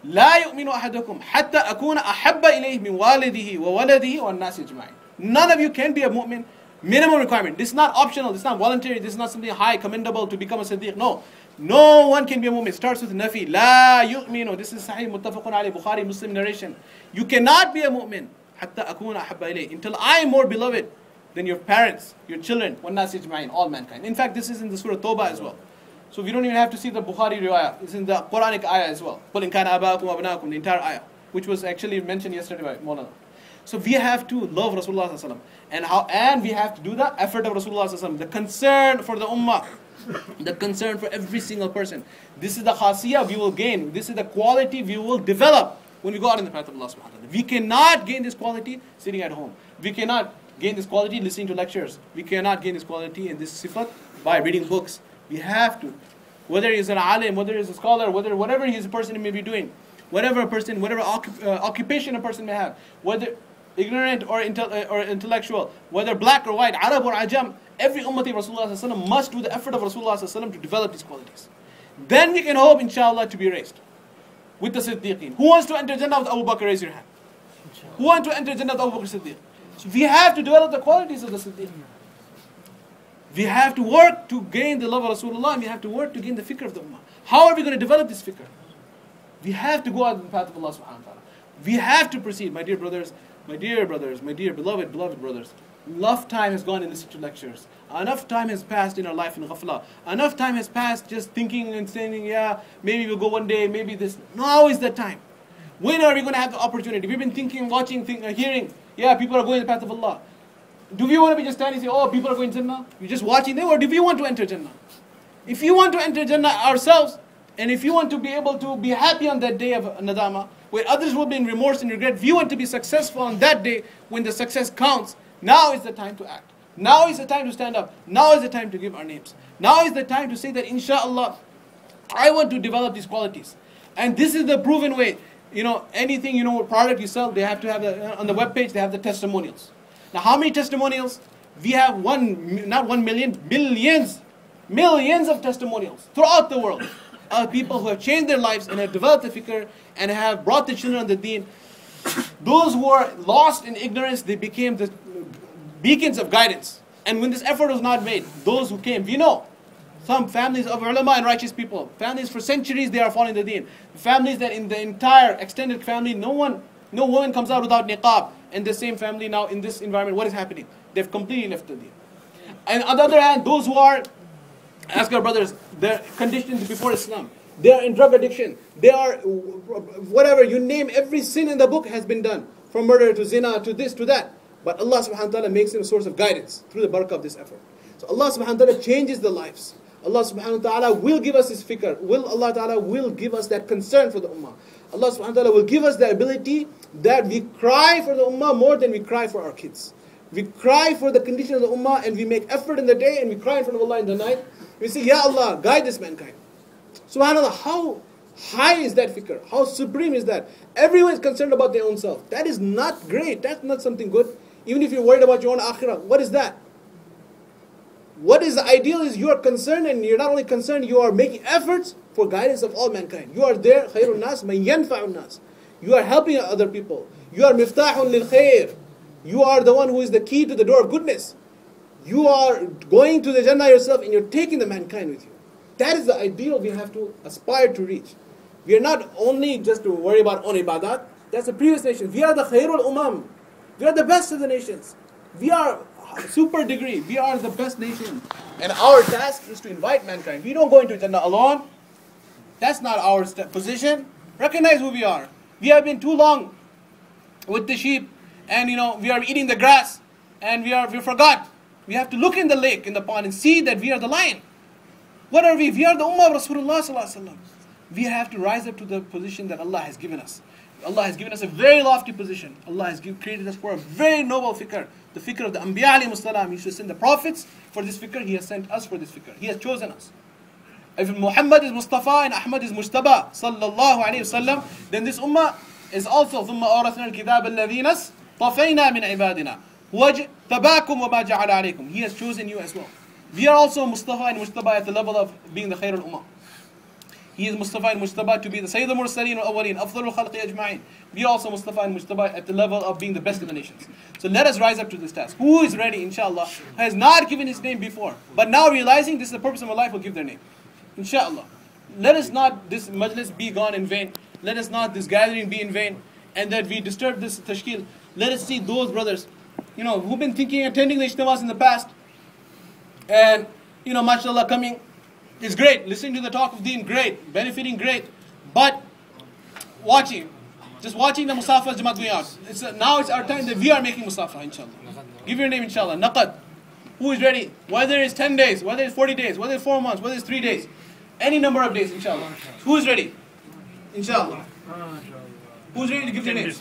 لا يؤمن أحدكم حتى أكون أحب إليه من والده وولده والناس أجمعين. None of you can be a mu'min. Minimum requirement. This is not optional. This is not voluntary. This is not something high, commendable to become a Siddiq. No. No one can be a mu'min. It starts with nafi. La yu'minu. This is sahih, muttafaqun alayhi, Bukhari, Muslim narration. You cannot be a mu'min hatta akuna ahabba ilayh. Until I am more beloved than your parents, your children, وَالنَّاسِ أَجْمَعِينَ, all mankind. In fact, this is in the Surah Tawbah as well. So we don't even have to see the Bukhari riwayah. It's in the Quranic ayah as well. قُلْ إِنْ كَانَ آبَاءَكُمْ وَأَبْنَاءَكُمْ, the entire ayah, which was actually mentioned yesterday by Maulana. So we have to love Rasulullah sallallahu alaihi wasallam, and we have to do the effort of Rasulullah sallallahu alaihi wasallam, the concern for the ummah, the concern for every single person. This is the khasiyah we will gain. This is the quality we will develop when we go out in the path of Allah subhanahu wa ta'ala. We cannot gain this quality sitting at home. We cannot gain this quality listening to lectures. We cannot gain this quality and this sifat by reading books. We have to. Whether he's an alim, whether he's a scholar, whatever his person may be doing, whatever occupation a person may have, whether ignorant or intellectual, whether black or white, Arab or Ajam, every ummati of Rasulullah sallallahu alaihi wasallam must do the effort of Rasulullah sallallahu alaihi wasallam to develop these qualities. Then we can hope, inshallah, to be raised with the Siddiqeen. Who wants to enter Jannah with Abu Bakr? Raise your hand. Who wants to enter Jannah with Abu Bakr Siddiq? So we have to develop the qualities of the Siddiq. We have to work to gain the love of Rasulullah, and we have to work to gain the fikr of the ummah. How are we going to develop this fikr? We have to go out in the path of Allah subhanahu wa ta'ala. We have to proceed, my dear brothers, my dear beloved brothers. Enough time has gone in listening to lectures. Enough time has passed in our life in ghafla. Enough time has passed just thinking and saying, yeah, maybe we'll go one day, maybe this. Now is the time. When are we going to have the opportunity? We've been thinking, watching, hearing, yeah, people are going in the path of Allah. Do we want to be just standing and say, oh, people are going to Jannah? You're just watching them, or do we want to enter Jannah? If you want to enter Jannah ourselves, and if you want to be able to be happy on that day of Nadama, where others will be in remorse and regret, if you want to be successful on that day when the success counts, now is the time to act. Now is the time to stand up. Now is the time to give our names. Now is the time to say that, inshallah, I want to develop these qualities. And this is the proven way. Anything, product you sell, they have to have, on the webpage, they have the testimonials. Now, how many testimonials? We have not 1 million, millions of testimonials throughout the world. People who have changed their lives and have developed the fikr and have brought the children on the deen. Those who were lost in ignorance, they became the beacons of guidance. And when this effort was not made, those who came, we know, some families of ulama and righteous people, families for centuries they are following the deen. Families that in the entire extended family, no woman comes out without niqab. And the same family now in this environment, what is happening? They've completely left the deen. And on the other hand, those who are, ask our brothers, they're conditioned before Islam. They are in drug addiction. They are, whatever, you name every sin in the book has been done. From murder to zina to this to that. But Allah subhanahu wa ta'ala makes him a source of guidance through the barakah of this effort. So Allah subhanahu wa ta'ala changes the lives. Allah subhanahu wa ta'ala will give us his fikr. Allah ta'ala will give us that concern for the ummah. Allah subhanahu wa ta'ala will give us the ability that we cry for the ummah more than we cry for our kids. We cry for the condition of the ummah and we make effort in the day and we cry in front of Allah in the night. We say, Ya Allah, guide this mankind. SubhanAllah, how high is that fikr? How supreme is that? Everyone is concerned about their own self. That is not great. That's not something good. Even if you're worried about your own akhirah, what is that? What is the ideal is you are concerned, and you're not only concerned, you are making efforts for guidance of all mankind. You are there, khairun nas, man yanfa'un nas. You are helping other people. You are miftahun lil khair. You are the one who is the key to the door of goodness. You are going to the Jannah yourself and you're taking the mankind with you. That is the ideal we have to aspire to reach. We are not only just to worry about own ibadat. That's the previous nation. We are the khairul umam. We are the best of the nations. We are super degree. We are the best nation. And our task is to invite mankind. We don't go into Jannah alone. That's not our position. Recognize who we are. We have been too long with the sheep. And we are eating the grass. And we forgot. We have to look in the lake, in the pond, and see that we are the lion. What are we? We are the ummah of Rasulullah sallallahu alaihi wasallam. We have to rise up to the position that Allah has given us. Allah has given us a very lofty position. Allah has created us for a very noble fikr. The fikr of the Anbiya alayhimus salam. He used to send the prophets for this fikr. He has sent us for this fikr. He has chosen us. If Muhammad is Mustafa and Ahmad is Mujtaba sallallahu alayhi wasallam, then this ummah is also ثُمَّ أَوْرَثْنَا الْكِتَابَ الَّذِينَ اصْطَفَيْنَا مِنْ عِبَادِنَا وَاجْتَبَاكُمْ وَمَا جَعَلَ عَلَيْكُمْ. He has chosen you as well. We are also Mustafa and Mujtaba at the level of being the khairul ummah. He is Mustafa and Mujtaba to be the Sayyid al-Mursaleen al-Awwaleen, Afdalul Khalqi Ajma'in. We are also Mustafa and Mujtaba at the level of being the best of the nations. So let us rise up to this task. Who is ready, inshallah, has not given his name before, but now realizing this is the purpose of my life, will give their name. Inshallah. Let us not, this majlis be gone in vain. Let us not, this gathering be in vain. And that we disturb this tashkil. Let us see those brothers, who've been attending the ijtimahs in the past. And, mashallah, coming. It's great. Listening to the talk of deen, great. Benefiting, great. But just watching the Musafa Jamaat going out. Now it's our time that we are making Musafa, inshallah. Give your name, inshallah. Naqad. Who is ready? Whether it's 10 days, whether it's 40 days, whether it's 4 months, whether it's 3 days. Any number of days, inshallah. Who is ready? Inshallah. Who's ready to give their name?